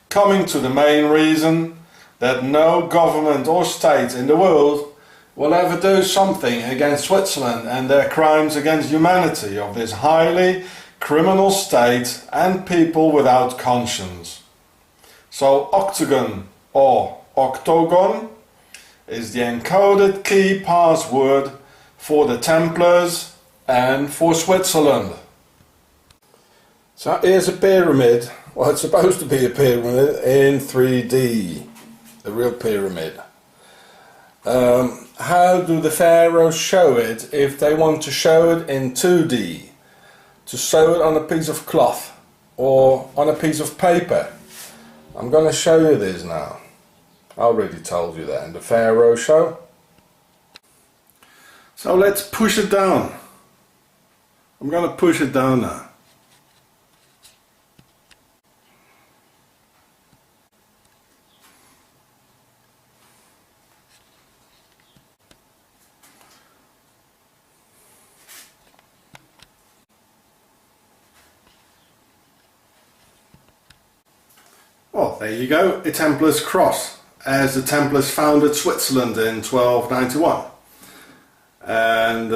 Coming to the main reason that no government or state in the world will ever do something against Switzerland and their crimes against humanity of this highly criminal state and people without conscience. So Octogon or Octogon is the encoded key password for the Templars and for Switzerland. So here's a pyramid. Well, it's supposed to be a pyramid in 3D, a real pyramid. How do the pharaohs show it if they want to show it in 2D? To sew it on a piece of cloth or on a piece of paper? I'm going to show you this now. I already told you that in the Pharaoh show. So let's push it down. I'm going to push it down now. Well, there you go, a Templar's cross, as the Templars founded Switzerland in 1291. And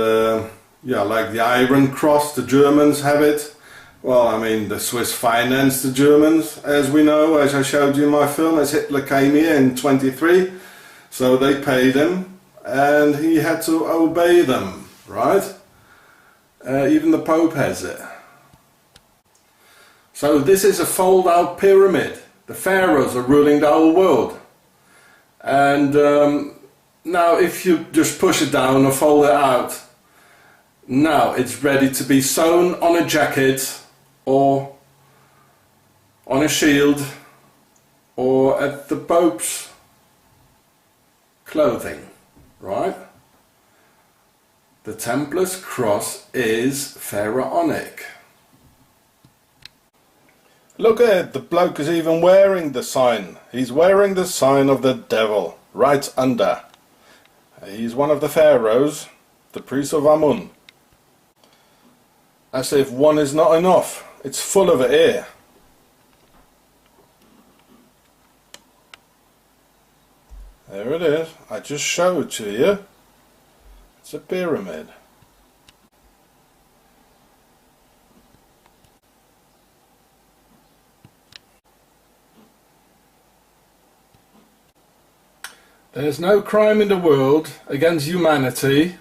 yeah, like the Iron Cross, the Germans have it. Well, I mean, the Swiss financed the Germans, as we know, as I showed you in my film, as Hitler came here in 23. So they paid him, and he had to obey them, right? Even the Pope has it. So this is a fold-out pyramid. The pharaohs are ruling the whole world. And now if you just push it down or fold it out, now it's ready to be sewn on a jacket or on a shield or at the Pope's clothing, right? The Templar's cross is pharaonic. Look at it, the bloke is even wearing the sign. He's wearing the sign of the devil, right under. He's one of the pharaohs, the priest of Amun. As if one is not enough, it's full of air. There it is, I just showed it to you. It's a pyramid. There's no crime in the world against humanity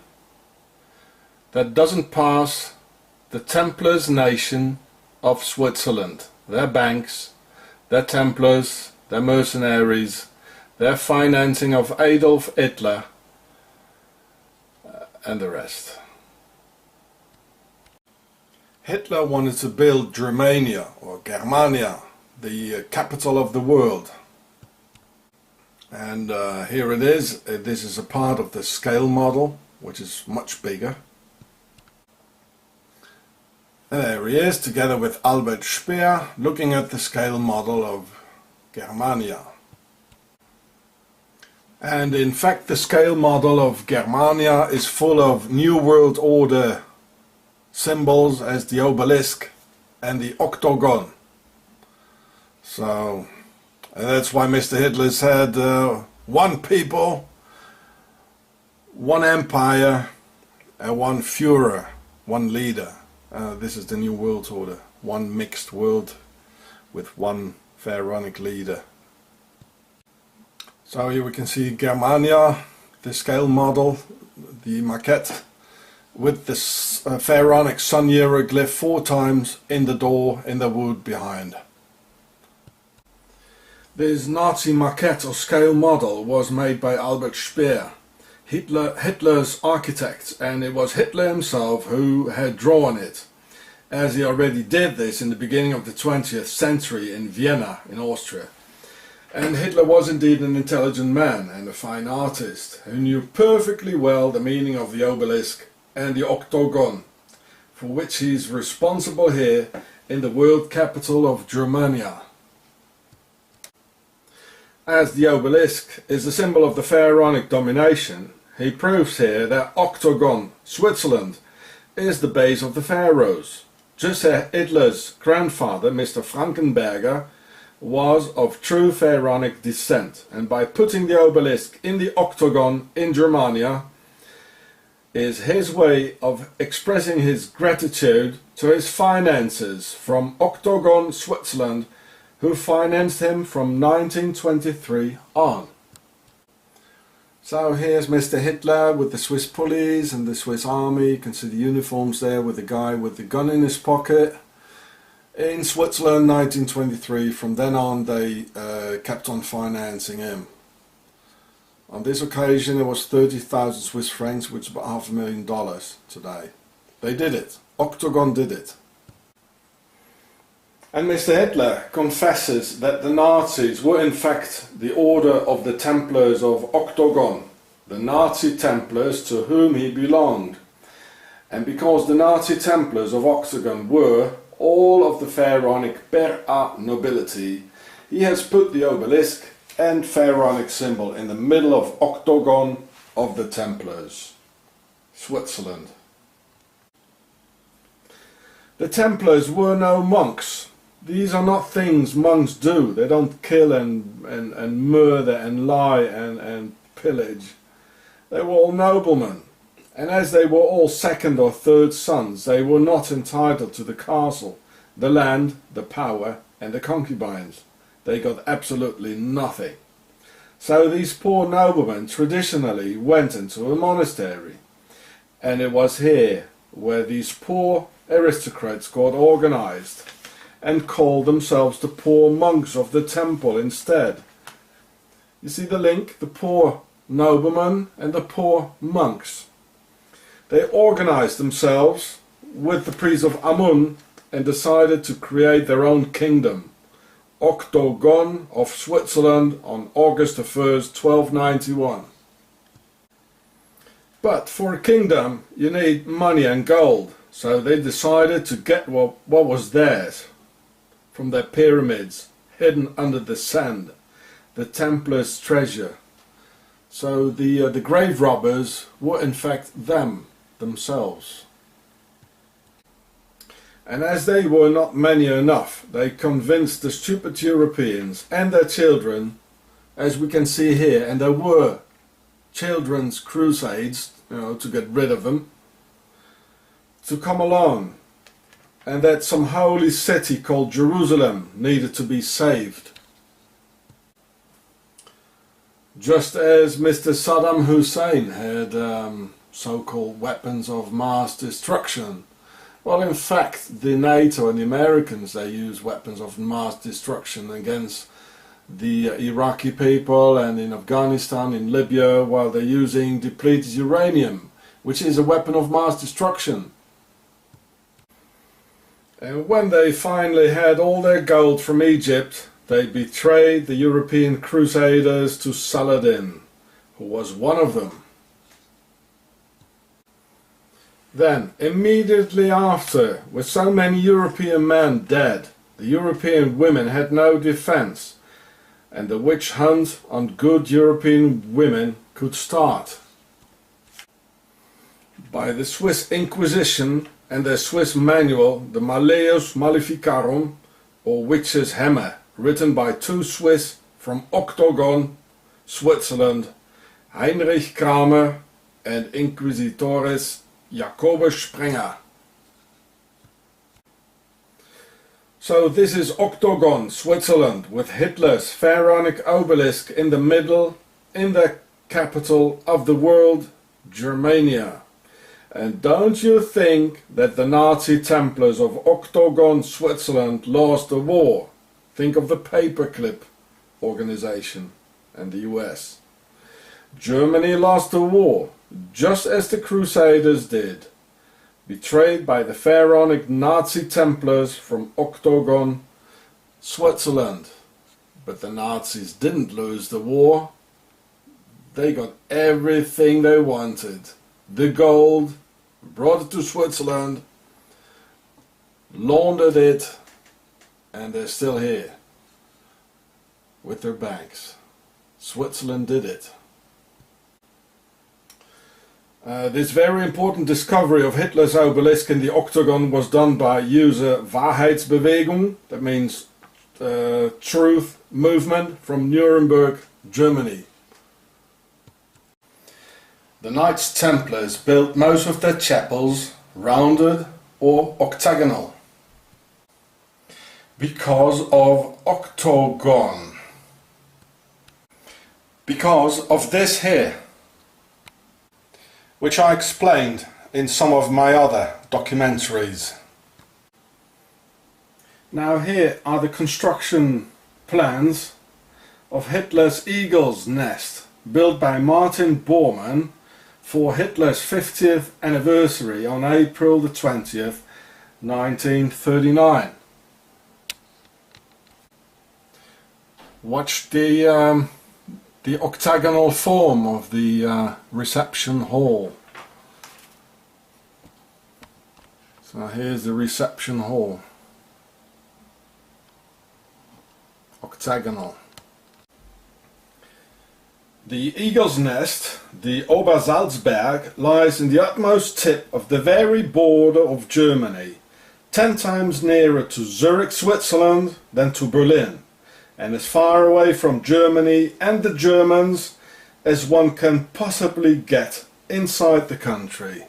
that doesn't pass the Templars nation of Switzerland. Their banks, their Templars, their mercenaries, their financing of Adolf Hitler and the rest. Hitler wanted to build Germania or Germania, the capital of the world. And here it is. This is a part of the scale model, which is much bigger. And there he is, together with Albert Speer, looking at the scale model of Germania. And in fact, the scale model of Germania is full of New World Order symbols as the obelisk and the octagon. So, and that's why Mr. Hitler said one people, one empire, and one Führer, one leader. This is the New World Order, one mixed world with one pharaonic leader. So here we can see Germania, the scale model, the maquette, with this pharaonic sun hieroglyph 4 times in the door in the wood behind. This Nazi maquette or scale model was made by Albert Speer, Hitler's architect, and it was Hitler himself who had drawn it, as he already did this in the beginning of the 20th century in Vienna in Austria. And Hitler was indeed an intelligent man and a fine artist who knew perfectly well the meaning of the obelisk and the octagon, for which he is responsible here in the world capital of Germania. As the obelisk is a symbol of the pharaonic domination, he proves here that Octogon, Switzerland, is the base of the pharaohs, just as Hitler's grandfather, Mr. Frankenberger, was of true pharaonic descent, and by putting the obelisk in the octagon in Germania is his way of expressing his gratitude to his finances from Octogon, Switzerland, who financed him from 1923 on. So here's Mr. Hitler with the Swiss police and the Swiss army. You can see the uniforms there with the guy with the gun in his pocket. In Switzerland, 1923. From then on they kept on financing him. On this occasion it was 30,000 Swiss francs, which is about $500,000 today. They did it. Octogon did it. And Mr. Hitler confesses that the Nazis were in fact the Order of the Templars of Octogon, the Nazi Templars to whom he belonged. And because the Nazi Templars of Octogon were all of the pharaonic per a nobility, he has put the obelisk and pharaonic symbol in the middle of Octogon of the Templars, Switzerland. The Templars were no monks. These are not things monks do. They don't kill and murder and lie and pillage. They were all noblemen, and as they were all second or third sons, they were not entitled to the castle, the land, the power and the concubines. They got absolutely nothing. So these poor noblemen traditionally went into a monastery, and it was here where these poor aristocrats got organized and called themselves the poor monks of the temple instead. You see the link? The poor noblemen and the poor monks. They organized themselves with the priest of Amun and decided to create their own kingdom, Octogon of Switzerland, on August the 1st, 1291. But for a kingdom you need money and gold, so they decided to get what was theirs from their pyramids hidden under the sand, the Templars' treasure. So the grave robbers were in fact themselves. And as they were not many enough, they convinced the stupid Europeans and their children, as we can see here, and there were children's crusades, to get rid of them, to come along, and that some holy city called Jerusalem needed to be saved. Just as Mr. Saddam Hussein had so-called weapons of mass destruction. Well, in fact, the NATO and the Americans, they use weapons of mass destruction against the Iraqi people, and in Afghanistan, in Libya, while they're using depleted uranium, which is a weapon of mass destruction. And when they finally had all their gold from Egypt, they betrayed the European crusaders to Saladin, who was one of them. Then, immediately after, with so many European men dead, the European women had no defense, and the witch hunt on good European women could start. By the Swiss Inquisition and their Swiss manual, the Malleus Maleficarum, or Witch's Hammer, written by two Swiss from Octogon, Switzerland, Heinrich Kramer and Inquisitores Jacobus Sprenger. So this is Octogon, Switzerland, with Hitler's pharaonic obelisk in the middle, in the capital of the world, Germania. And don't you think that the Nazi Templars of Octogon, Switzerland lost the war? Think of the paperclip organization and the US. Germany lost the war, just as the Crusaders did, betrayed by the pharaonic Nazi Templars from Octogon, Switzerland. But the Nazis didn't lose the war. They got everything they wanted. The gold, brought it to Switzerland, laundered it, and they're still here with their banks. Switzerland did it. This very important discovery of Hitler's obelisk in the Octagon was done by user Wahrheitsbewegung, that means truth movement, from Nuremberg, Germany. The Knights Templars built most of their chapels rounded or octagonal because of Octogon. Because of this here, which I explained in some of my other documentaries. Now here are the construction plans of Hitler's Eagle's Nest, built by Martin Bormann for Hitler's 50th anniversary on April the 20th, 1939. Watch the octagonal form of the reception hall. So here's the reception hall. Octagonal. The Eagle's Nest, the Obersalzberg, lies in the utmost tip of the very border of Germany, 10 times nearer to Zurich, Switzerland than to Berlin, and as far away from Germany and the Germans as one can possibly get inside the country.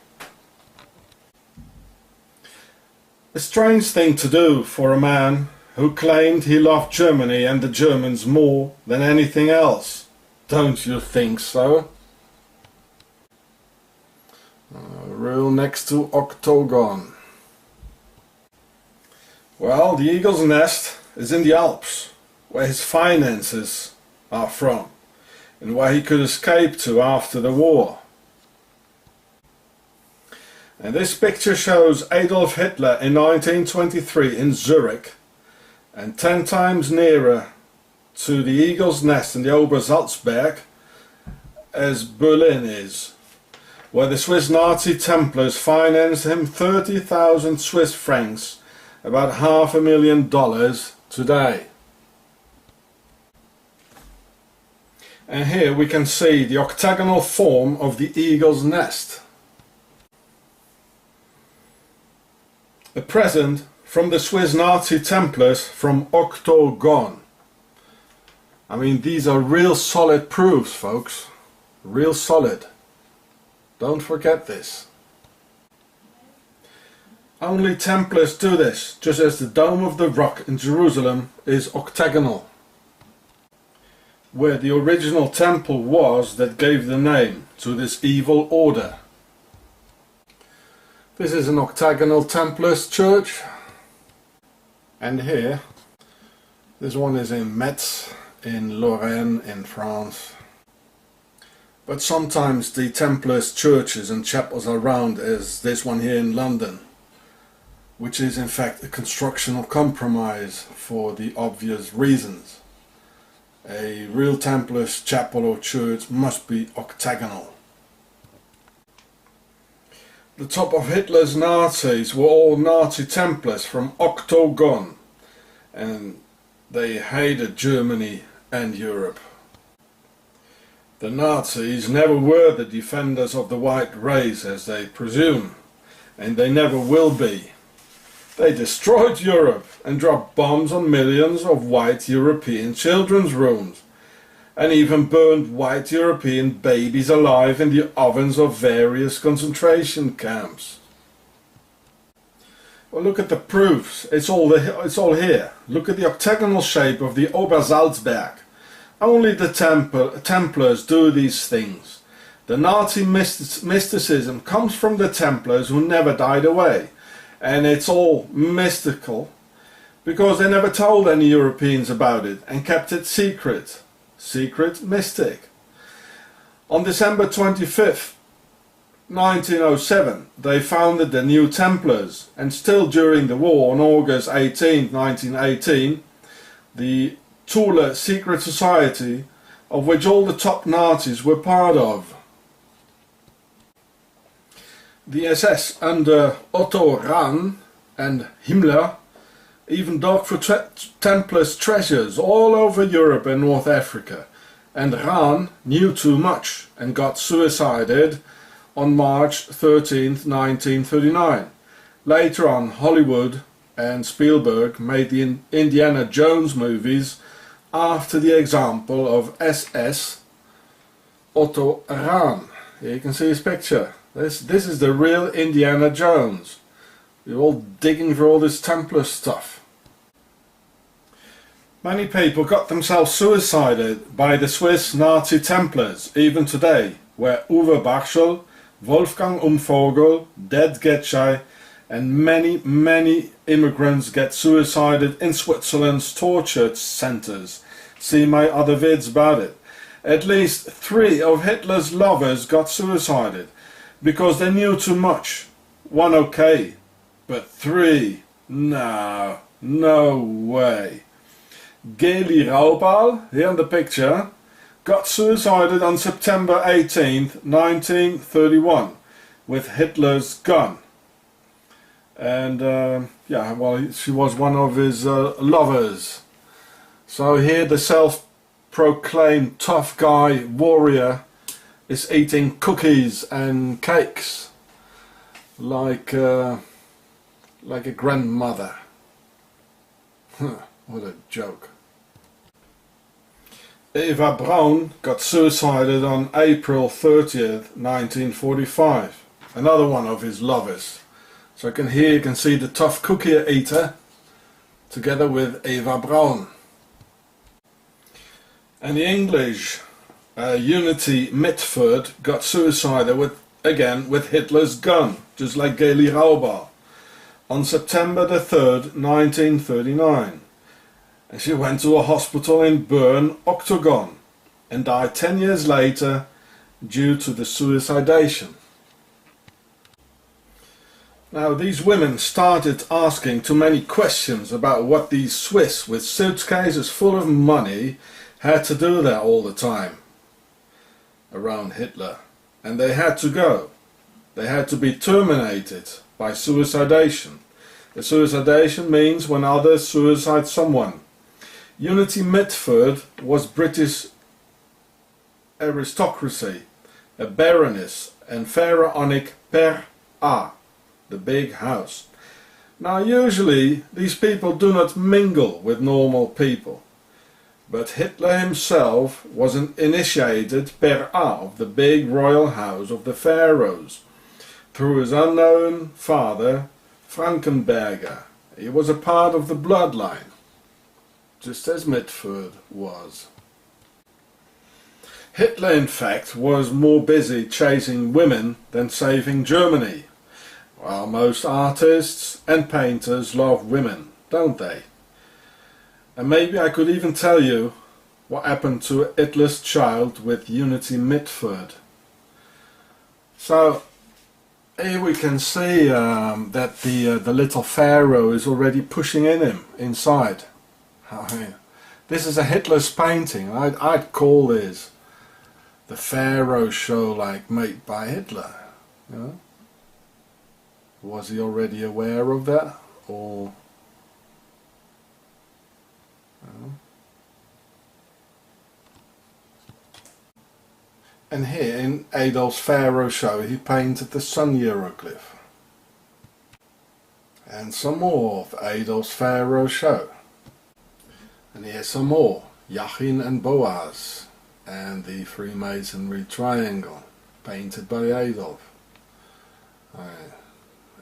A strange thing to do for a man who claimed he loved Germany and the Germans more than anything else. Don't you think so? Real next to Octogon. Well, the Eagle's Nest is in the Alps, where his finances are from, and where he could escape to after the war. And this picture shows Adolf Hitler in 1923 in Zurich, and 10 times nearer to the Eagle's Nest in the Obersalzberg as Berlin is, where the Swiss Nazi Templars financed him 30,000 Swiss francs, about $500,000 today. And here we can see the octagonal form of the Eagle's Nest. A present from the Swiss Nazi Templars from Octogon. I mean, these are real solid proofs, folks. Real solid. Don't forget this. Only Templars do this, just as the Dome of the Rock in Jerusalem is octagonal, where the original temple was that gave the name to this evil order. This is an octagonal Templars church, and here, this one is in Metz, in Lorraine, in France. But sometimes the Templars churches and chapels are round, as this one here in London, which is in fact a constructional compromise for the obvious reasons. A real Templars chapel or church must be octagonal. The top of Hitler's Nazis were all Nazi Templars from Octogon, and they hated Germany and Europe. The Nazis never were the defenders of the white race, as they presume, and they never will be. They destroyed Europe and dropped bombs on millions of white European children's rooms, and even burned white European babies alive in the ovens of various concentration camps. Well, look at the proofs. It's all here. Look at the octagonal shape of the Obersalzberg. Only the Templars do these things. The Nazi mysticism comes from the Templars, who never died away. And it's all mystical because they never told any Europeans about it and kept it secret. Secret mystic. On December 25th, 1907, they founded the New Templars, and still during the war on August 18, 1918, the Thule secret society, of which all the top Nazis were part of. The SS under Octogon and Himmler even dug for Templars treasures all over Europe and North Africa, and Rahn knew too much and got suicided on March 13, 1939. Later on, Hollywood and Spielberg made the Indiana Jones movies after the example of SS Otto Rahn. Here you can see his picture. This is the real Indiana Jones. You're all digging for all this Templar stuff. Many people got themselves suicided by the Swiss Nazi Templars, even today, where Uwe Bachschel, Wolfgang Umvogel, Ded Getschei and many immigrants get suicided in Switzerland's torture centers. See my other vids about it. At least 3 of Hitler's lovers got suicided because they knew too much. 1 okay, but 3, no way. Geli Raubal, here in the picture, got suicided on September 18th, 1931 with Hitler's gun. And yeah, well, she was one of his lovers. So here the self-proclaimed tough guy warrior is eating cookies and cakes like a grandmother. What a joke. Eva Braun got suicided on April 30th, 1945. Another one of his lovers. So you can see the tough cookie eater together with Eva Braun. And the English Unity Mitford got suicided with Hitler's gun, just like Geli Raubal, on September the 3rd, 1939. And she went to a hospital in Bern, Octogon, and died 10 years later due to the suicidation. Now these women started asking too many questions about what these Swiss with suitcases full of money had to do there all the time around Hitler, and they had to go. They had to be terminated by suicidation. The suicidation means when others suicide someone. Unity Mitford was British aristocracy, a baroness and pharaonic per A, the big house. Now usually these people do not mingle with normal people, but Hitler himself was an initiated per A of the big royal house of the pharaohs through his unknown father Frankenberger. He was a part of the bloodline, just as Mitford was. Hitler in fact was more busy chasing women than saving Germany. Well, most artists and painters love women, don't they? And maybe I could even tell you what happened to Hitler's child with Unity Mitford. So here we can see that the little pharaoh is already pushing in him inside. This is a Hitler's painting. I'd call this the Pharaoh show, like made by Hitler. You know? Was he already aware of that, or? You know? And here in Adolf's Pharaoh show, he painted the sun hieroglyph, and some more of Adolf's Pharaoh show. And here's some more, Jachin and Boaz, and the Freemasonry triangle, painted by Adolf.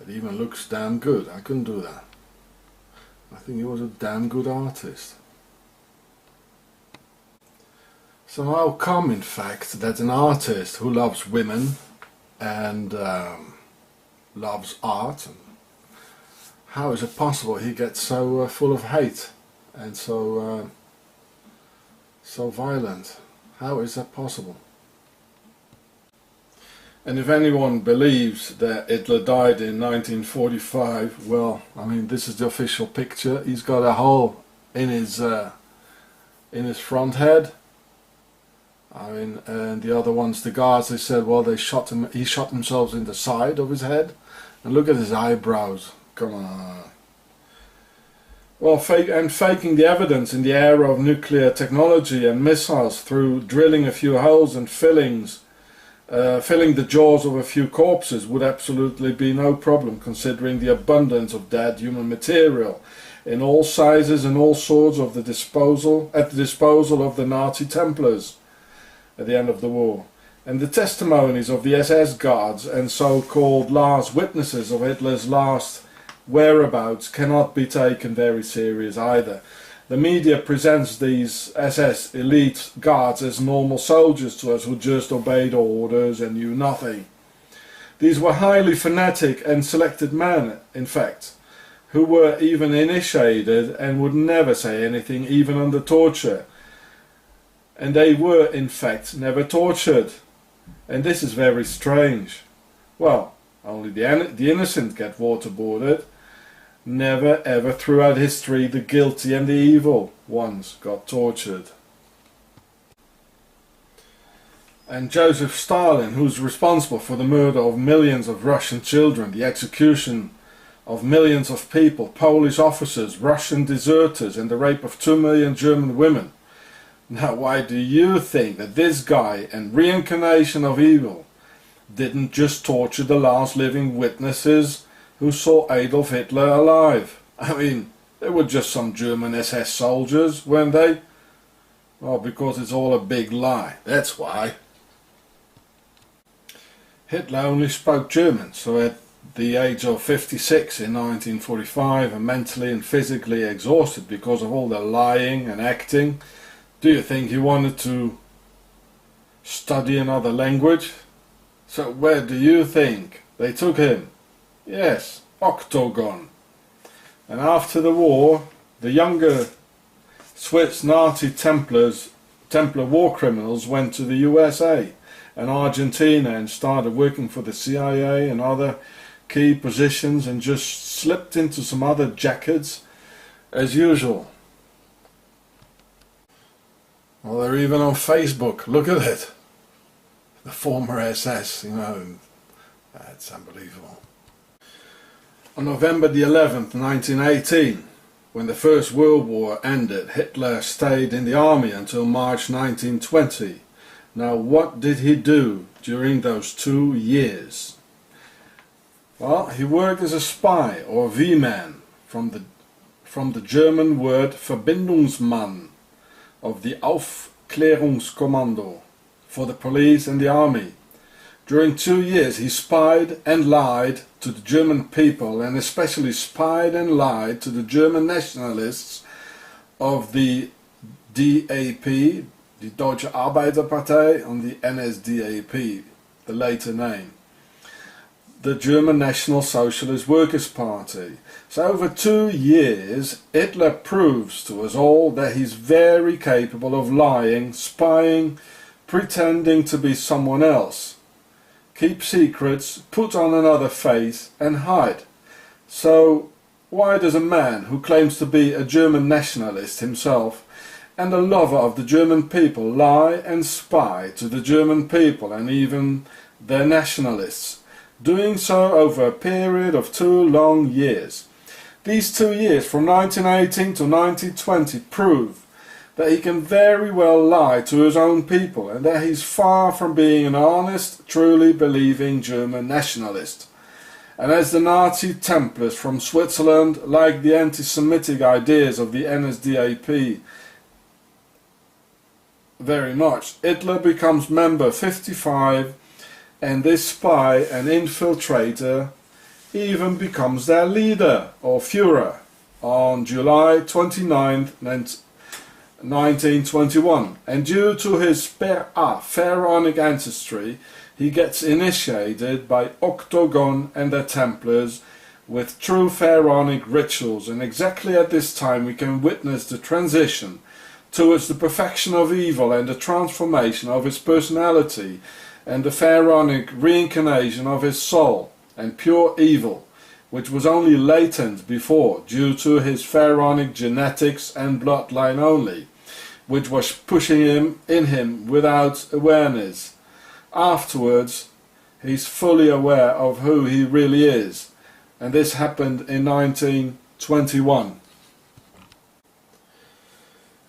It even looks damn good. I couldn't do that. I think he was a damn good artist. So how come, in fact, that an artist who loves women and loves art, and How is it possible he gets so full of hate and so violent? How is that possible? And if anyone believes that Hitler died in 1945, well, I mean, this is the official picture. He's got a hole in his front head. I mean, and the other ones, the guards, they said, well, he shot himself in the side of his head. And look at his eyebrows. Come on. Well, faking the evidence in the era of nuclear technology and missiles through drilling a few holes and filling the jaws of a few corpses would absolutely be no problem, considering the abundance of dead human material in all sizes and all sorts at the disposal of the Nazi Templars at the end of the war. And the testimonies of the SS guards and so-called last witnesses of Hitler's last whereabouts cannot be taken very serious either. The media presents these SS elite guards as normal soldiers to us who just obeyed orders and knew nothing. These were highly fanatic and selected men, in fact, who were even initiated and would never say anything even under torture. And they were, in fact, never tortured. And this is very strange. Well, only the innocent get waterboarded. Never ever throughout history the guilty and the evil ones got tortured. And Joseph Stalin, who's responsible for the murder of millions of Russian children, the execution of millions of people, Polish officers, Russian deserters, and the rape of 2 million German women. Now, why do you think that this guy and reincarnation of evil didn't just torture the last living witnesses who saw Adolf Hitler alive? I mean, they were just some German SS soldiers, weren't they? Well, because it's all a big lie, that's why. Hitler only spoke German, so at the age of 56 in 1945 and mentally and physically exhausted because of all the lying and acting, do you think he wanted to study another language? So where do you think they took him? Yes, Octogon. And after the war, the younger Swiss Nazi Templar war criminals went to the USA and Argentina and started working for the CIA and other key positions and just slipped into some other jackets as usual. Well, they're even on Facebook. Look at it. The former SS, you know. That's unbelievable. On November the 11th, 1918, when the First World War ended, Hitler stayed in the army until March 1920. Now, what did he do during those 2 years? Well, he worked as a spy or V-man from the German word Verbindungsmann of the Aufklärungskommando for the police and the army. During 2 years he spied and lied to the German people, and especially spied and lied to the German nationalists of the DAP, the Deutsche Arbeiterpartei, and the NSDAP, the later name, the German National Socialist Workers' Party. So over 2 years Hitler proves to us all that he's very capable of lying, spying, pretending to be someone else, keep secrets, put on another face and hide. So why does a man who claims to be a German nationalist himself and a lover of the German people lie and spy to the German people and even their nationalists, doing so over a period of 2 long years? These 2 years from 1918 to 1920 prove that he can very well lie to his own people and that he's far from being an honest, truly believing German nationalist. And as the Nazi Templars from Switzerland like the anti-Semitic ideas of the NSDAP very much, Hitler becomes member 55, and this spy and infiltrator even becomes their leader or Führer on July 29th, 1921, and due to his pharaonic ancestry he gets initiated by Octogon and their Templars with true pharaonic rituals, and exactly at this time we can witness the transition towards the perfection of evil and the transformation of his personality and the pharaonic reincarnation of his soul and pure evil, which was only latent before due to his pharaonic genetics and bloodline only, which was pushing him in him without awareness. Afterwards, he's fully aware of who he really is, and this happened in 1921.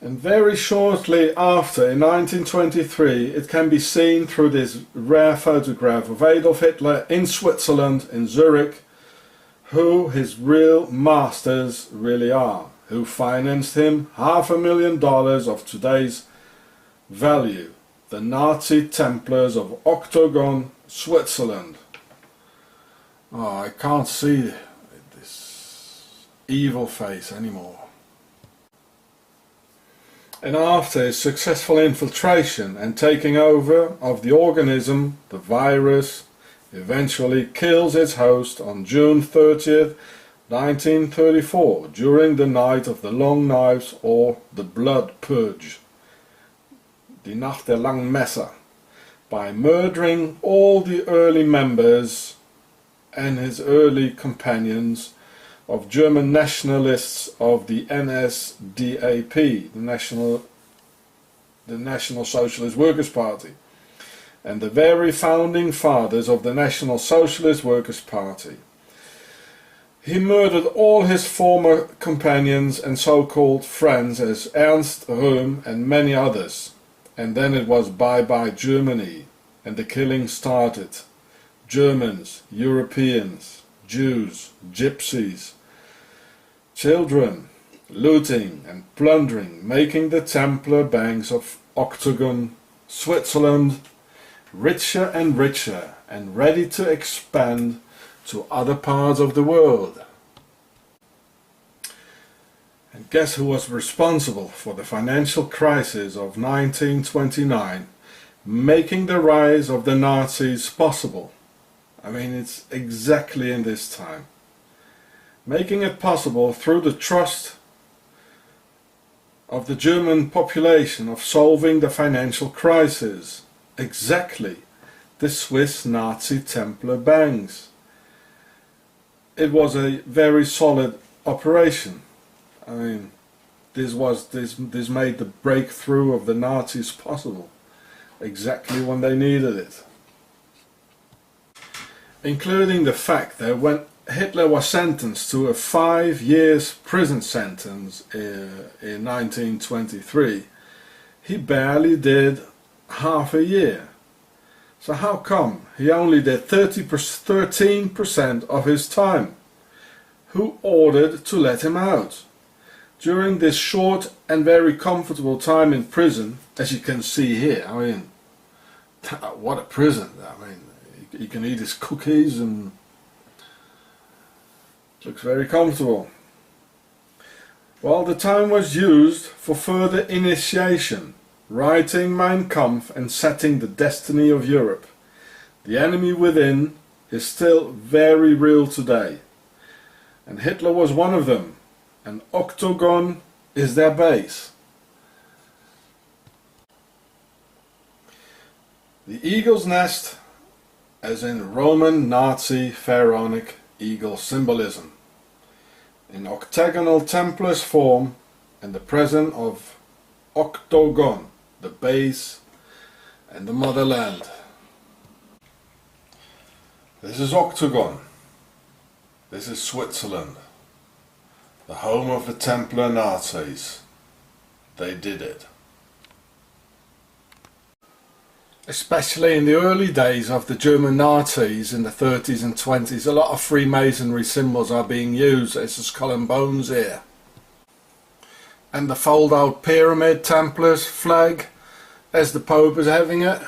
And very shortly after, in 1923, it can be seen through this rare photograph of Adolf Hitler in Switzerland, in Zurich, who his real masters really are, who financed him $500,000 of today's value, the Nazi Templars of Octogon, Switzerland. Oh, I can't see this evil face anymore. And after his successful infiltration and taking over of the organism, the virus eventually kills its host on June 30th, 1934, during the Night of the Long Knives, or the Blood Purge, die Nacht der Langen Messer, by murdering all the early members and his early companions of German nationalists of the NSDAP, the National Socialist Workers' Party, and the very founding fathers of the National Socialist Workers' Party. He murdered all his former companions and so-called friends as Ernst Röhm and many others, and then it was bye-bye Germany, and the killing started. Germans, Europeans, Jews, Gypsies, children, looting and plundering, making the Templar banks of Octogon, Switzerland, richer and richer, and ready to expand to other parts of the world. And guess who was responsible for the financial crisis of 1929, making the rise of the Nazis possible? I mean, it's exactly in this time. Making it possible through the trust of the German population of solving the financial crisis. Exactly, the Swiss Nazi Templar banks. It was a very solid operation. I mean, this made the breakthrough of the Nazis possible, exactly when they needed it. Including the fact that when Hitler was sentenced to a 5 years prison sentence in 1923, he barely did half a year. So how come he only did 13% of his time? Who ordered to let him out? During this short and very comfortable time in prison, as you can see here, I mean, what a prison. I mean, he can eat his cookies and looks very comfortable. Well, the time was used for further initiation, writing Mein Kampf and setting the destiny of Europe. The enemy within is still very real today, and Hitler was one of them, and Octogon is their base. The eagle's nest, as in Roman Nazi pharaonic eagle symbolism, in octagonal Templars form, and the presence of Octogon, the base and the motherland. This is Octogon. This is Switzerland, the home of the Templar Nazis. They did it. Especially in the early days of the German Nazis in the 30s and 20s, a lot of Freemasonry symbols are being used, as the skull and bones here. And the fold-out pyramid Templars flag, as the Pope is having it.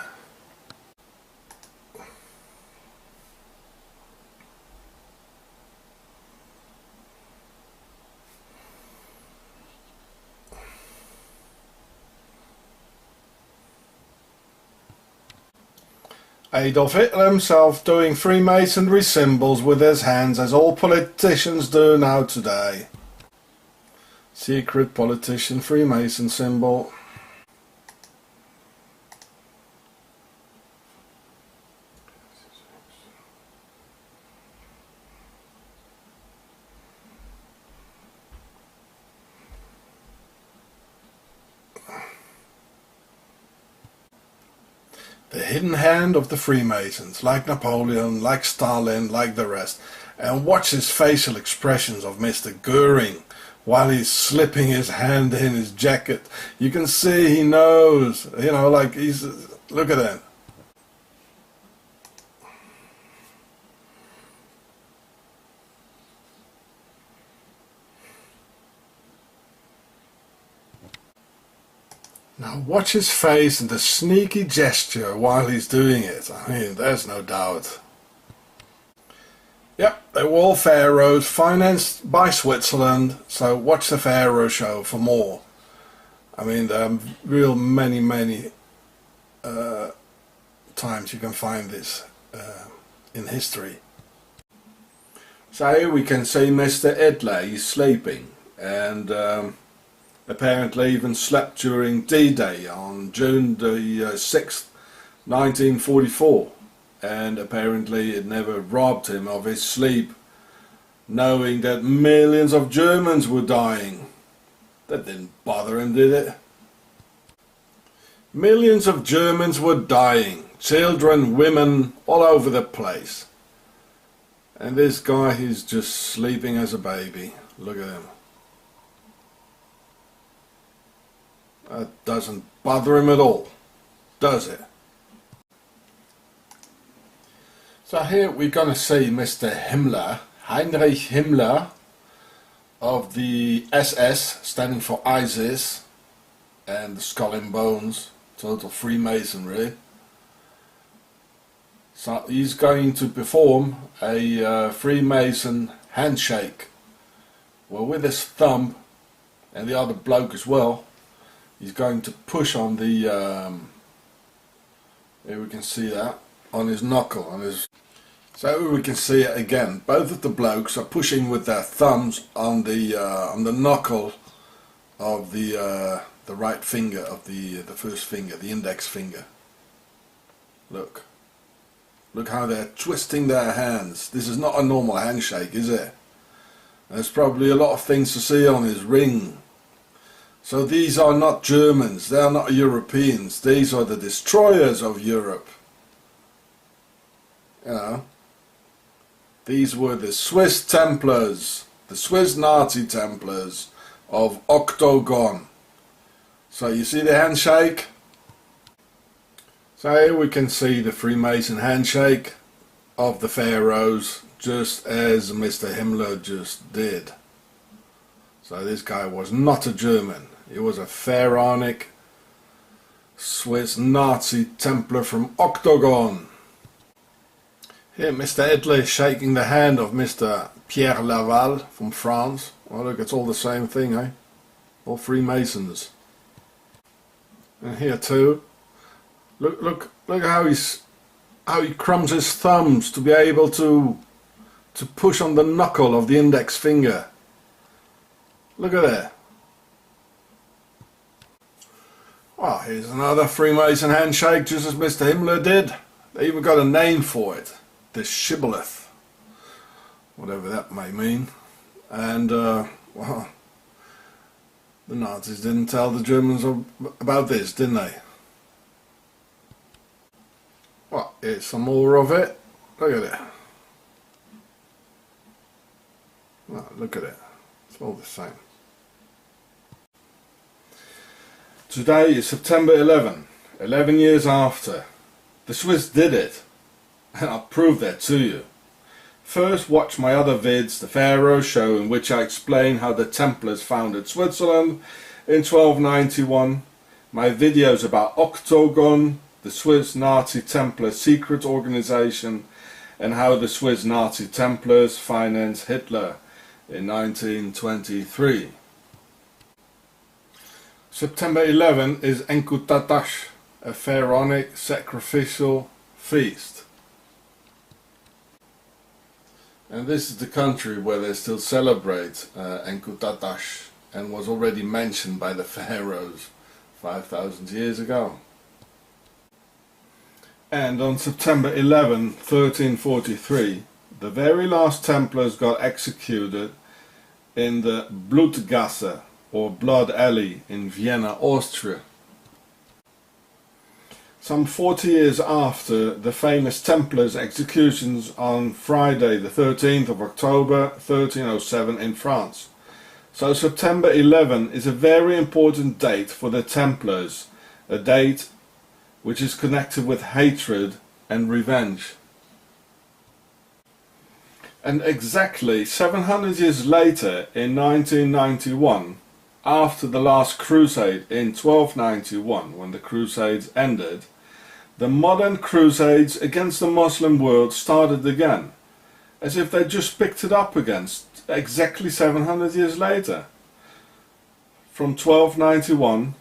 Adolf Hitler himself doing Freemasonry symbols with his hands, as all politicians do now today. Secret politician Freemason symbol. The hidden hand of the Freemasons, like Napoleon, like Stalin, like the rest. And watch his facial expressions of Mr. Goering while he's slipping his hand in his jacket. You can see he knows, you know, like he's, look at that. Now watch his face and the sneaky gesture while he's doing it. I mean, there's no doubt. Yep, they were all pharaohs, financed by Switzerland, so watch the Pharaoh show for more. I mean, there are real many times you can find this in history. So here we can see Mr. Hitler, he's sleeping, and apparently even slept during D-Day on June the 6th, 1944. And apparently it never robbed him of his sleep, knowing that millions of Germans were dying. That didn't bother him, did it? Millions of Germans were dying, children, women, all over the place. And this guy, he's just sleeping as a baby. Look at him. That doesn't bother him at all, does it? So here we're going to see Mr. Himmler, Heinrich Himmler, of the SS, standing for ISIS, and the Skull and Bones, total Freemasonry. So he's going to perform a Freemason handshake. Well, with his thumb, and the other bloke as well, he's going to push on the, here we can see that, on his knuckle, on his. So we can see it again. Both of the blokes are pushing with their thumbs on the knuckle of the right finger of the first finger, the index finger. Look how they're twisting their hands. This is not a normal handshake, is it? There's probably a lot of things to see on his ring. So these are not Germans. They are not Europeans. These are the destroyers of Europe. You know. These were the Swiss Templars, the Swiss Nazi Templars of Octogon. So you see the handshake? So here we can see the Freemason handshake of the pharaohs, just as Mr. Himmler just did. So this guy was not a German. He was a pharaonic Swiss Nazi Templar from Octogon. Here Mr. Hitler is shaking the hand of Mr. Pierre Laval from France. Well, look, it's all the same thing, eh? All Freemasons. And here too. Look how he crumbs his thumbs to be able to push on the knuckle of the index finger. Look at that. Well, here's another Freemason handshake, just as Mr. Himmler did. They even got a name for it. The shibboleth, whatever that may mean. And well, the Nazis didn't tell the Germans about this, didn't they? Well, here's some more of it. Look at it. Well, look at it. It's all the same. Today is September 11 years after. The Swiss did it. And I'll prove that to you. First, watch my other vids, the Pharaoh show, in which I explain how the Templars founded Switzerland in 1291. My videos about Octogon, the Swiss Nazi Templar secret organization, and how the Swiss Nazi Templars financed Hitler in 1923. September 11 is Enkutatash, a pharaonic sacrificial feast. And this is the country where they still celebrate Enkutatash, and was already mentioned by the pharaohs 5,000 years ago. And on September 11, 1343, the very last Templars got executed in the Blutgasse, or Blood Alley, in Vienna, Austria. Some 40 years after the famous Templars' executions on Friday the 13th of October 1307 in France. So September 11 is a very important date for the Templars, a date which is connected with hatred and revenge. And exactly 700 years later, in 1991, after the last crusade in 1291, when the crusades ended, the modern crusades against the Muslim world started again, as if they just picked it up again, exactly 700 years later, from 1291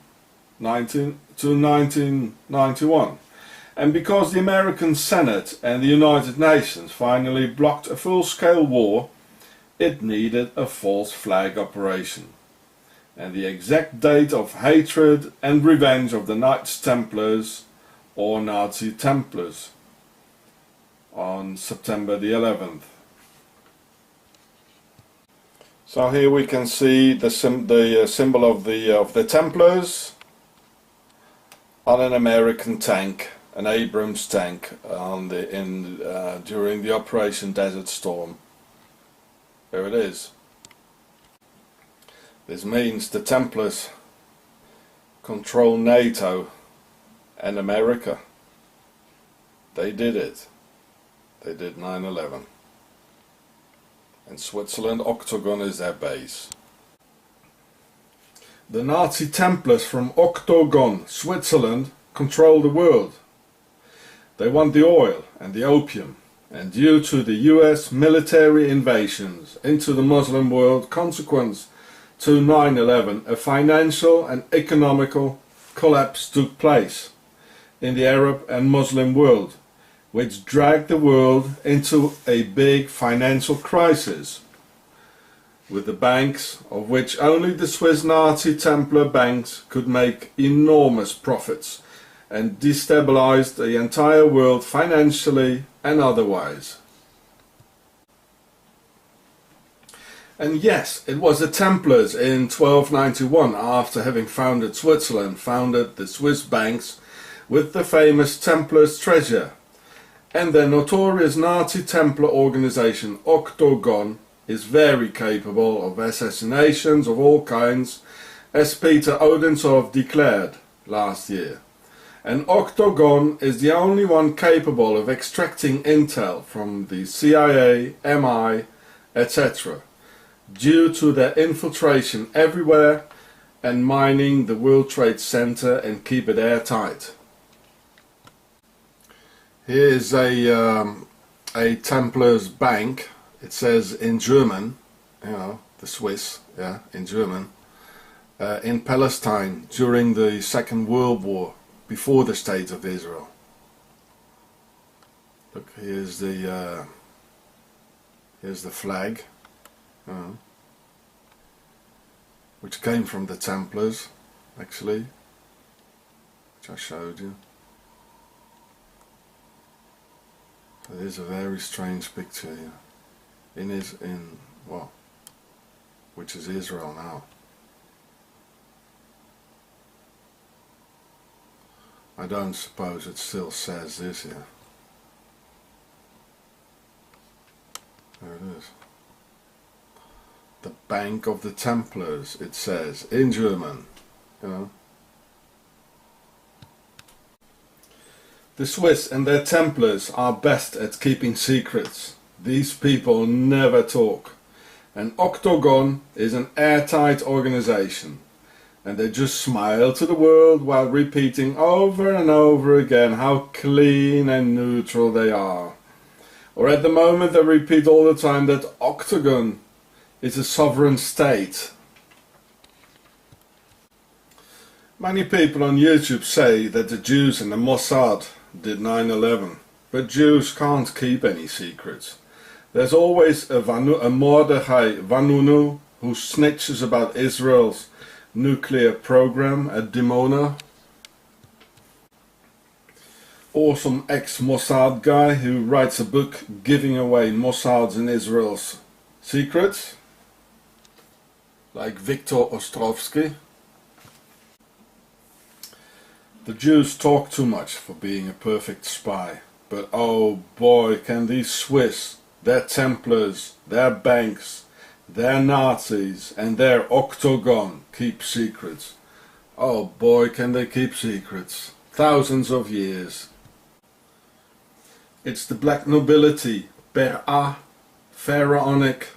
to 1991. And because the American Senate and the United Nations finally blocked a full-scale war, it needed a false flag operation. And the exact date of hatred and revenge of the Knights Templars, or Nazi Templars, on September the 11th. So here we can see the symbol of the Templars on an American tank, an Abrams tank, during the Operation Desert Storm. There it is. This means the Templars control NATO and America. They did it. They did 9/11. And Switzerland, Octogon is their base. The Nazi Templars from Octogon, Switzerland, control the world. They want the oil and the opium, and due to the US military invasions into the Muslim world consequent to 9/11, a financial and economical collapse took place in the Arab and Muslim world, which dragged the world into a big financial crisis, with the banks, of which only the Swiss Nazi Templar banks could make enormous profits, and destabilized the entire world financially and otherwise. And yes, it was the Templars in 1291, after having founded Switzerland, founded the Swiss banks with the famous Templars treasure. And their notorious Nazi Templar organization, Octogon, is very capable of assassinations of all kinds, as Peter Odensov declared last year. And Octogon is the only one capable of extracting intel from the CIA, MI, etc., due to their infiltration everywhere and mining the World Trade Center and keep it airtight. Here is a Templars bank. It says in German, you know, the Swiss, yeah, in German, in Palestine during the Second World War, before the State of Israel. Look, here's the flag, which came from the Templars, actually, which I showed you. It is a very strange picture here. Which is Israel now. I don't suppose it still says this here. There it is. The Bank of the Templars, it says, in German, you know. The Swiss and their Templars are best at keeping secrets. These people never talk. And Octogon is an airtight organization. And they just smile to the world while repeating over and over again how clean and neutral they are. Or at the moment they repeat all the time that Octogon is a sovereign state. Many people on YouTube say that the Jews and the Mossad did 9/11, But Jews can't keep any secrets. There's always a Mordechai Vanunu who snitches about Israel's nuclear program at Dimona. Or some ex-Mossad guy who writes a book giving away Mossad's and Israel's secrets, like Viktor Ostrovsky. The Jews talk too much for being a perfect spy, but oh boy, can these Swiss, their Templars, their banks, their Nazis and their Octogon keep secrets. Oh boy, can they keep secrets. Thousands of years. It's the black nobility, per A, pharaonic,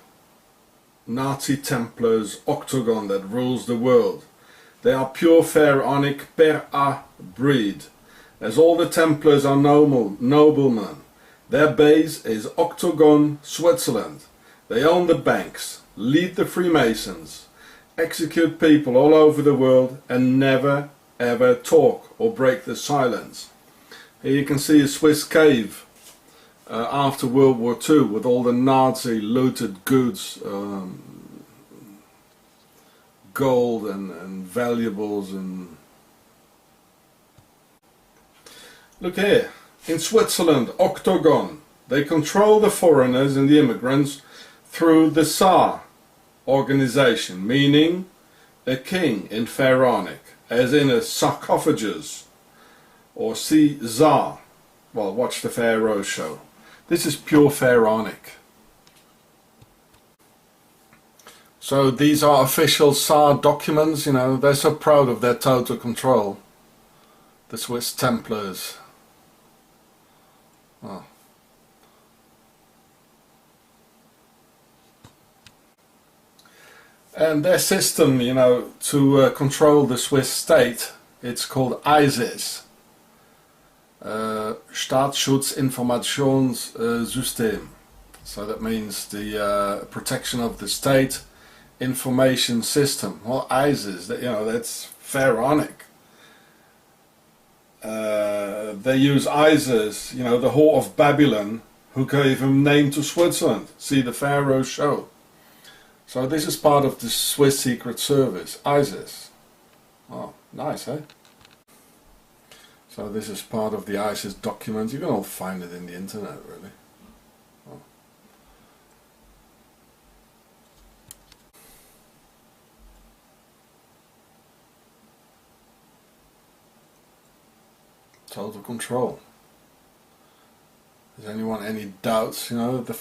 Nazi Templars, Octogon that rules the world. They are pure pharaonic per A breed. As all the Templars are noblemen, their base is Octogon, Switzerland. They own the banks, lead the Freemasons, execute people all over the world and never ever talk or break the silence. Here you can see a Swiss cave after World War II with all the Nazi looted goods, gold and valuables. And look here, in Switzerland, Octogon, they control the foreigners and the immigrants through the Tsar organization, meaning a king in pharaonic, as in a sarcophagus, or Caesar. Well, watch the Pharaoh show. This is pure pharaonic. So these are official Tsar documents, you know, they're so proud of their total control. The Swiss Templars. Oh. And their system, you know, to control the Swiss state, it's called ISIS. Staatsschutzinformationssystem. So that means the protection of the state information system. Well, ISIS, you know, that's pharaonic. They use ISIS, you know, the whore of Babylon, who gave him name to Switzerland. See the Pharaoh show. So this is part of the Swiss Secret Service, ISIS. Oh, nice, eh? So this is part of the ISIS document. You can all find it in the internet, really. Oh. Total control. Has anyone any doubts? You know, the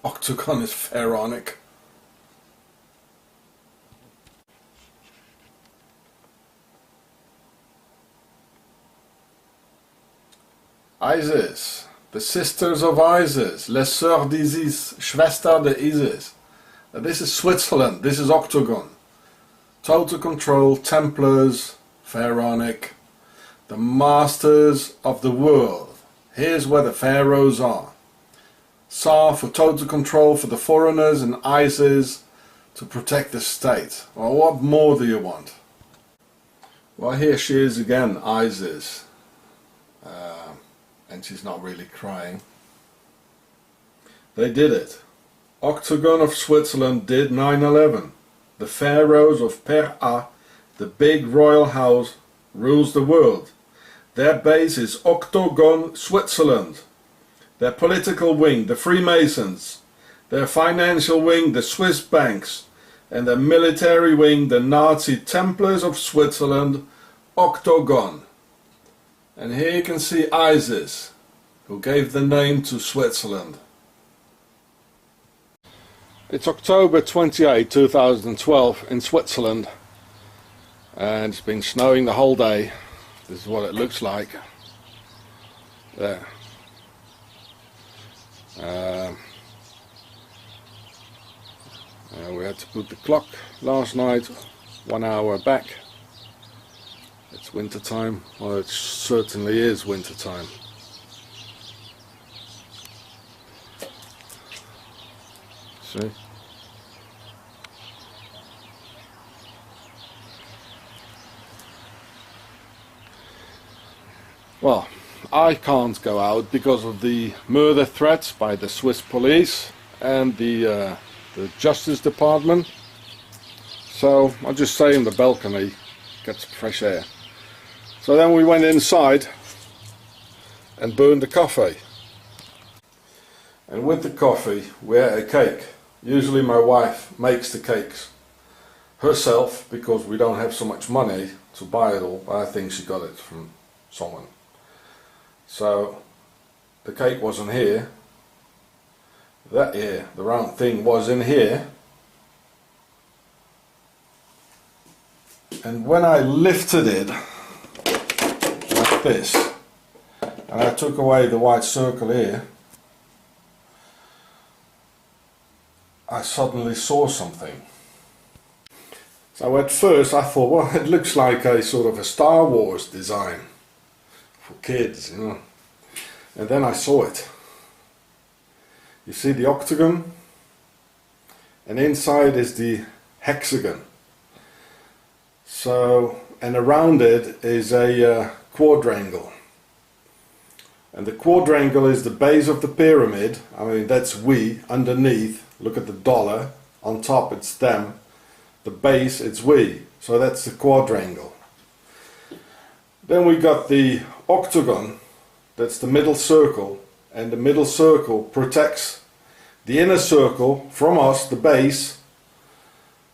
Octogon is pharaonic. ISIS, the sisters of ISIS, les sœurs d'Isis, Schwester de Isis. This is Switzerland, this is Octogon. Total control, Templars, pharaonic, the masters of the world. Here's where the pharaohs are. Tsar for total control for the foreigners and ISIS to protect the state. Well, what more do you want? Well, here she is again, ISIS. And she's not really crying. They did it. Octogon of Switzerland did 9/11. The pharaohs of Per A, the big royal house, rules the world. Their base is Octogon, Switzerland. Their political wing, the Freemasons. Their financial wing, the Swiss banks. And their military wing, the Nazi Templars of Switzerland, Octogon. And here you can see ISIS, who gave the name to Switzerland. It's October 28, 2012 in Switzerland, and it's been snowing the whole day. This is what it looks like. There. We had to put the clock last night 1 hour back. It's winter time. Well, it certainly is winter time. See? Well, I can't go out because of the murder threats by the Swiss police and the Justice Department. So I'll just stay in the balcony, get some fresh air. So then we went inside and burned the coffee. And with the coffee we had a cake. Usually my wife makes the cakes herself because we don't have so much money to buy it all. I think she got it from someone. So the cake wasn't here. That here, the round thing, was in here. And when I lifted it like this, and I took away the white circle here, I suddenly saw something. So at first I thought, well, it looks like a sort of a Star Wars design for kids, you know. And then I saw it. You see the octagon, and inside is the hexagon. So, and around it is a quadrangle. And the quadrangle is the base of the pyramid. I mean, that's we. Underneath, look at the dollar. On top it's them. The base, it's we. So that's the quadrangle. Then we got the octagon. That's the middle circle. And the middle circle protects the inner circle from us, the base,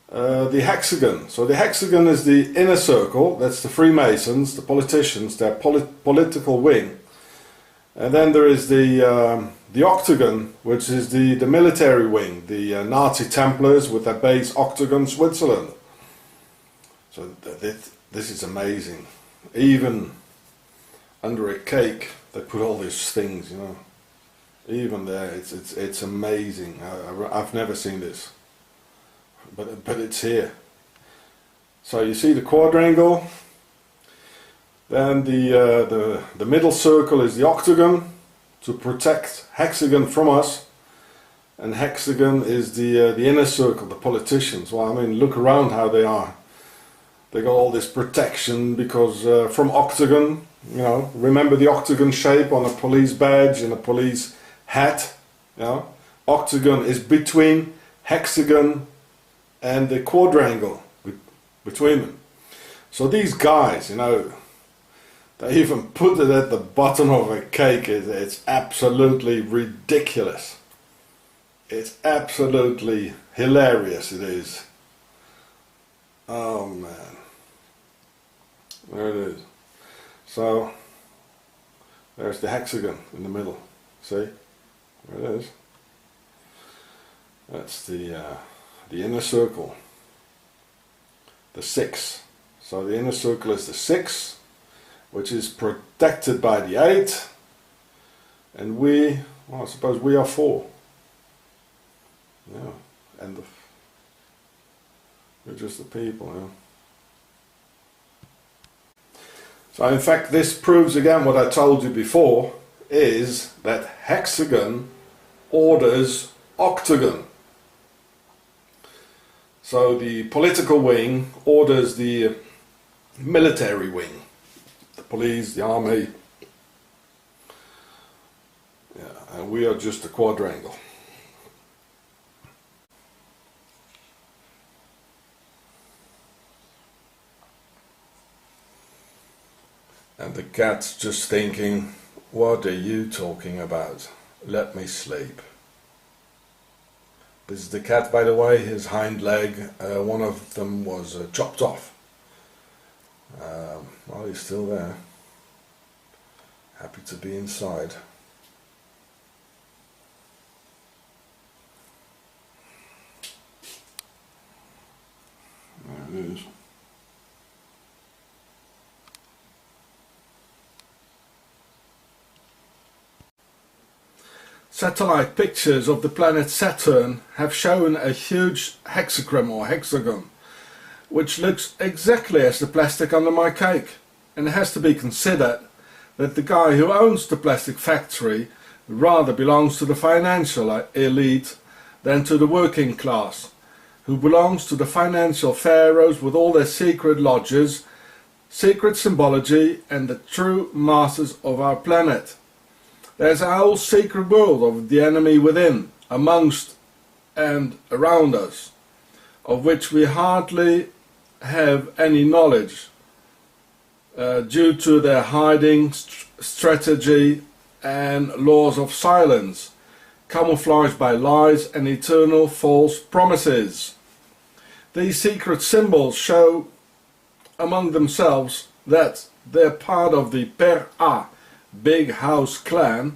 the hexagon. So the hexagon is the inner circle. That's the Freemasons, the politicians, their political wing. And then there is the octagon, which is the military wing, the Nazi Templars with their base Octogon, Switzerland. So this is amazing. Even under a cake they put all these things, you know. Even there, it's amazing. I've never seen this, but it's here. So you see the quadrangle. Then the middle circle is the octagon to protect hexagon from us, and hexagon is the inner circle, the politicians. Well, I mean, look around how they are. They got all this protection because from octagon, you know. Remember the octagon shape on a police badge and a police hat, you know. Octagon is between hexagon and the quadrangle, between them. So these guys, you know, they even put it at the bottom of a cake. It's absolutely ridiculous. It's absolutely hilarious, it is. Oh man. There it is. So there's the hexagon in the middle. See? There it is. That's the inner circle. The 6. So the inner circle is the 6, which is protected by the 8, and we, well, I suppose we are 4. Yeah, and we're just the people, yeah. So in fact this proves again what I told you before, is that hexagon orders octagon. So the political wing orders the military wing. The police, the army, yeah, and we are just a quadrangle. And the cat's just thinking, what are you talking about? Let me sleep. This is the cat, by the way. His hind leg, one of them was chopped off. Well, he's still there. Happy to be inside. There it is. Satellite pictures of the planet Saturn have shown a huge hexagram or hexagon, which looks exactly as the plastic under my cake. And it has to be considered that the guy who owns the plastic factory rather belongs to the financial elite than to the working class, who belongs to the financial pharaohs with all their secret lodges, secret symbology and the true masters of our planet. There's a whole secret world of the enemy within, amongst and around us, of which we hardly have any knowledge due to their hiding strategy and laws of silence, camouflaged by lies and eternal false promises. These secret symbols show among themselves that they're part of the Per A Big House clan,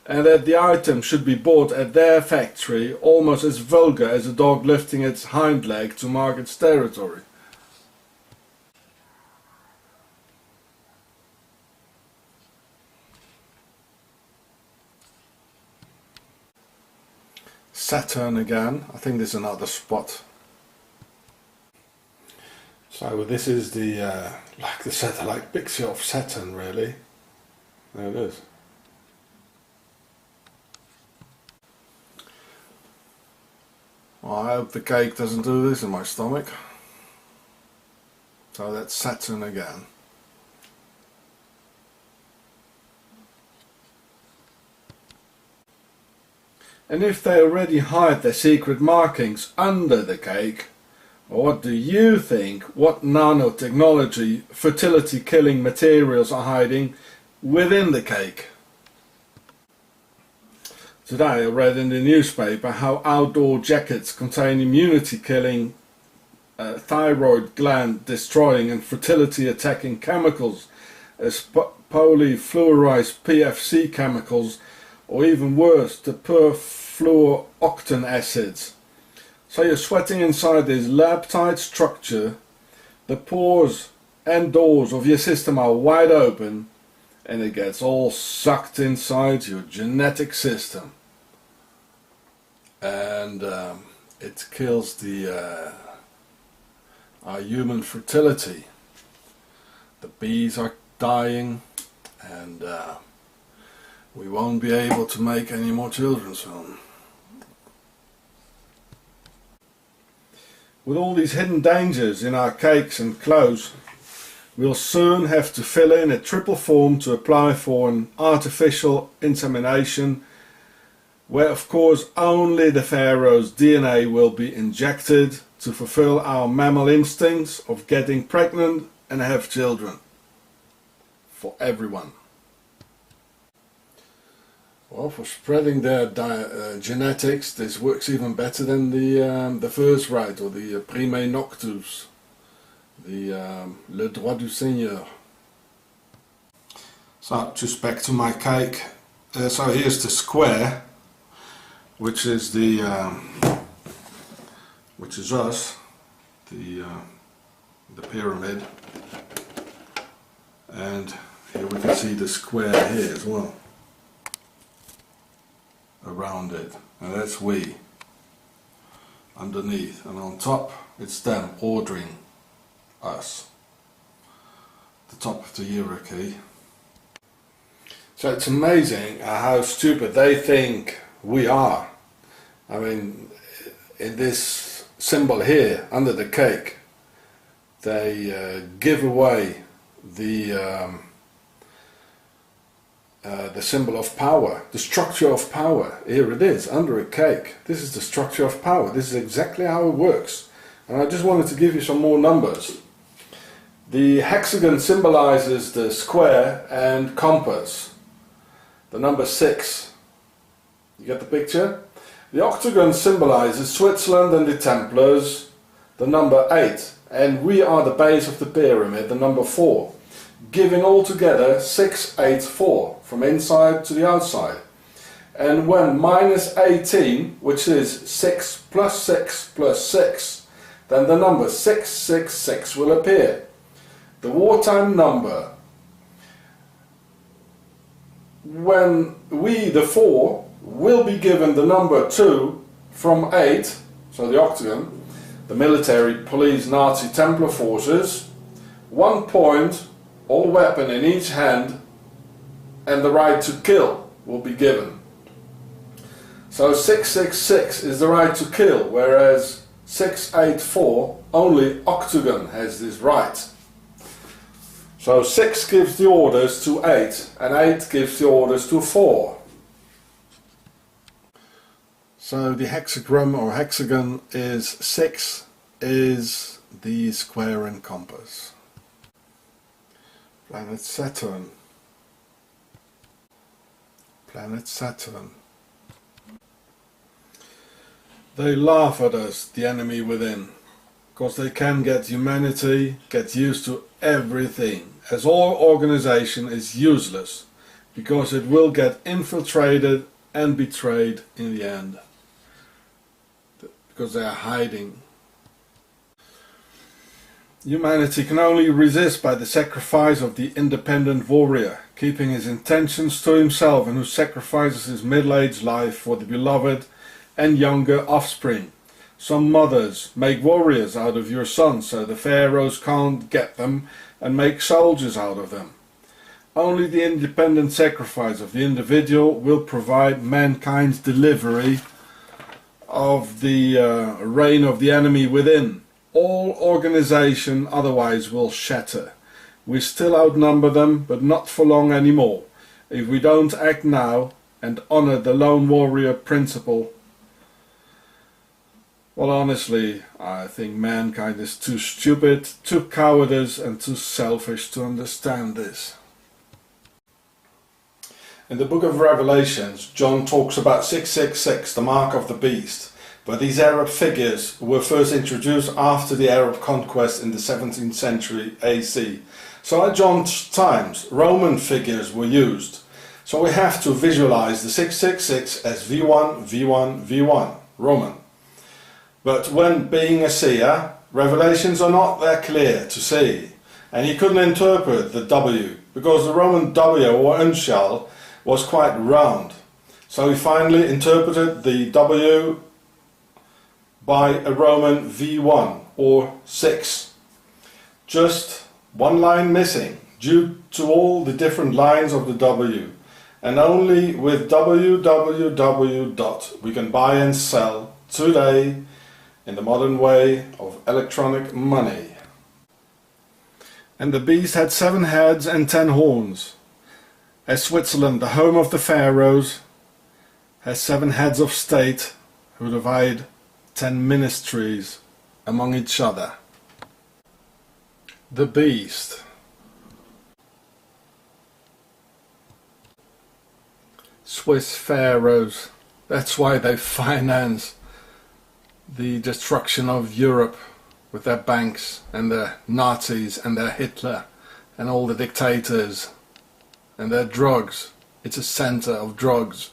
and that the item should be bought at their factory, almost as vulgar as a dog lifting its hind leg to mark its territory. Saturn again. I think there's another spot. So this is the like the satellite picture of Saturn, really. There it is. Well, I hope the cake doesn't do this in my stomach. So that's Saturn again. And if they already hide their secret markings under the cake, what do you think what nanotechnology, fertility killing materials are hiding within the cake? Today I read in the newspaper how outdoor jackets contain immunity killing, thyroid gland destroying and fertility attacking chemicals as polyfluorized PFC chemicals, or even worse, the perfluorooctane acids. So you're sweating inside this lab-tight structure, the pores and doors of your system are wide open, and it gets all sucked inside your genetic system. And it kills our human fertility. The bees are dying, and we won't be able to make any more children soon. With all these hidden dangers in our cakes and clothes, we'll soon have to fill in a triple form to apply for an artificial insemination, where of course only the pharaoh's DNA will be injected to fulfill our mammal instincts of getting pregnant and have children. For everyone. Well, for spreading their genetics, this works even better than the first right, or the prime noctus, the le droit du seigneur. So, just back to my cake. So here's the square, which is which is us, the pyramid, and here we can see the square here as well. Around it, and that's we underneath, and on top it's them ordering us, the top of the hierarchy. So it's amazing how stupid they think we are. I mean, in this symbol here under the cake, they give away the symbol of power, the structure of power. Here it is, under a cake. This is the structure of power. This is exactly how it works. And I just wanted to give you some more numbers. The hexagon symbolizes the square and compass. The number 6. You get the picture? The octagon symbolizes Switzerland and the Templars, the number 8. And we are the base of the pyramid, the number 4. Giving altogether 684 from inside to the outside. And when minus 18, which is 6 plus 6 plus 6, then the number 666 will appear. The wartime number. When we, the 4, will be given the number 2 from 8, so the octagon, the military, police, Nazi, Templar forces, 1 point, all weapon in each hand, and the right to kill will be given. So 666 is the right to kill, whereas 684, only Octogon has this right. So 6 gives the orders to 8 and 8 gives the orders to 4. So the hexagram or hexagon is 6 is the square and compass. Planet Saturn. Planet Saturn. They laugh at us, the enemy within, because they can get humanity, get used to everything, as all organization is useless, because it will get infiltrated and betrayed in the end, because they are hiding. Humanity can only resist by the sacrifice of the independent warrior, keeping his intentions to himself and who sacrifices his middle-aged life for the beloved and younger offspring. Some mothers make warriors out of your sons so the pharaohs can't get them and make soldiers out of them. Only the independent sacrifice of the individual will provide mankind's delivery of the reign of the enemy within. All organization otherwise will shatter. We still outnumber them, but not for long anymore. If we don't act now and honor the lone warrior principle, well, honestly, I think mankind is too stupid, too cowardice and too selfish to understand this. In the book of Revelations, John talks about 666, the mark of the beast. But these Arab figures were first introduced after the Arab conquest in the 17th century AC. So at John's times, Roman figures were used. So we have to visualize the 666 as V1, V1, V1, Roman. But when being a seer, revelations are not that clear to see, and he couldn't interpret the W, because the Roman W or unshell was quite round. So he finally interpreted the W by a Roman V1 or 6. Just one line missing due to all the different lines of the W, and only with www. We can buy and sell today in the modern way of electronic money. And the beast had 7 heads and 10 horns. As Switzerland, the home of the pharaohs, has 7 heads of state who divide 10 ministries among each other. The beast. Swiss pharaohs. That's why they finance the destruction of Europe with their banks and their Nazis and their Hitler and all the dictators and their drugs. It's a center of drugs.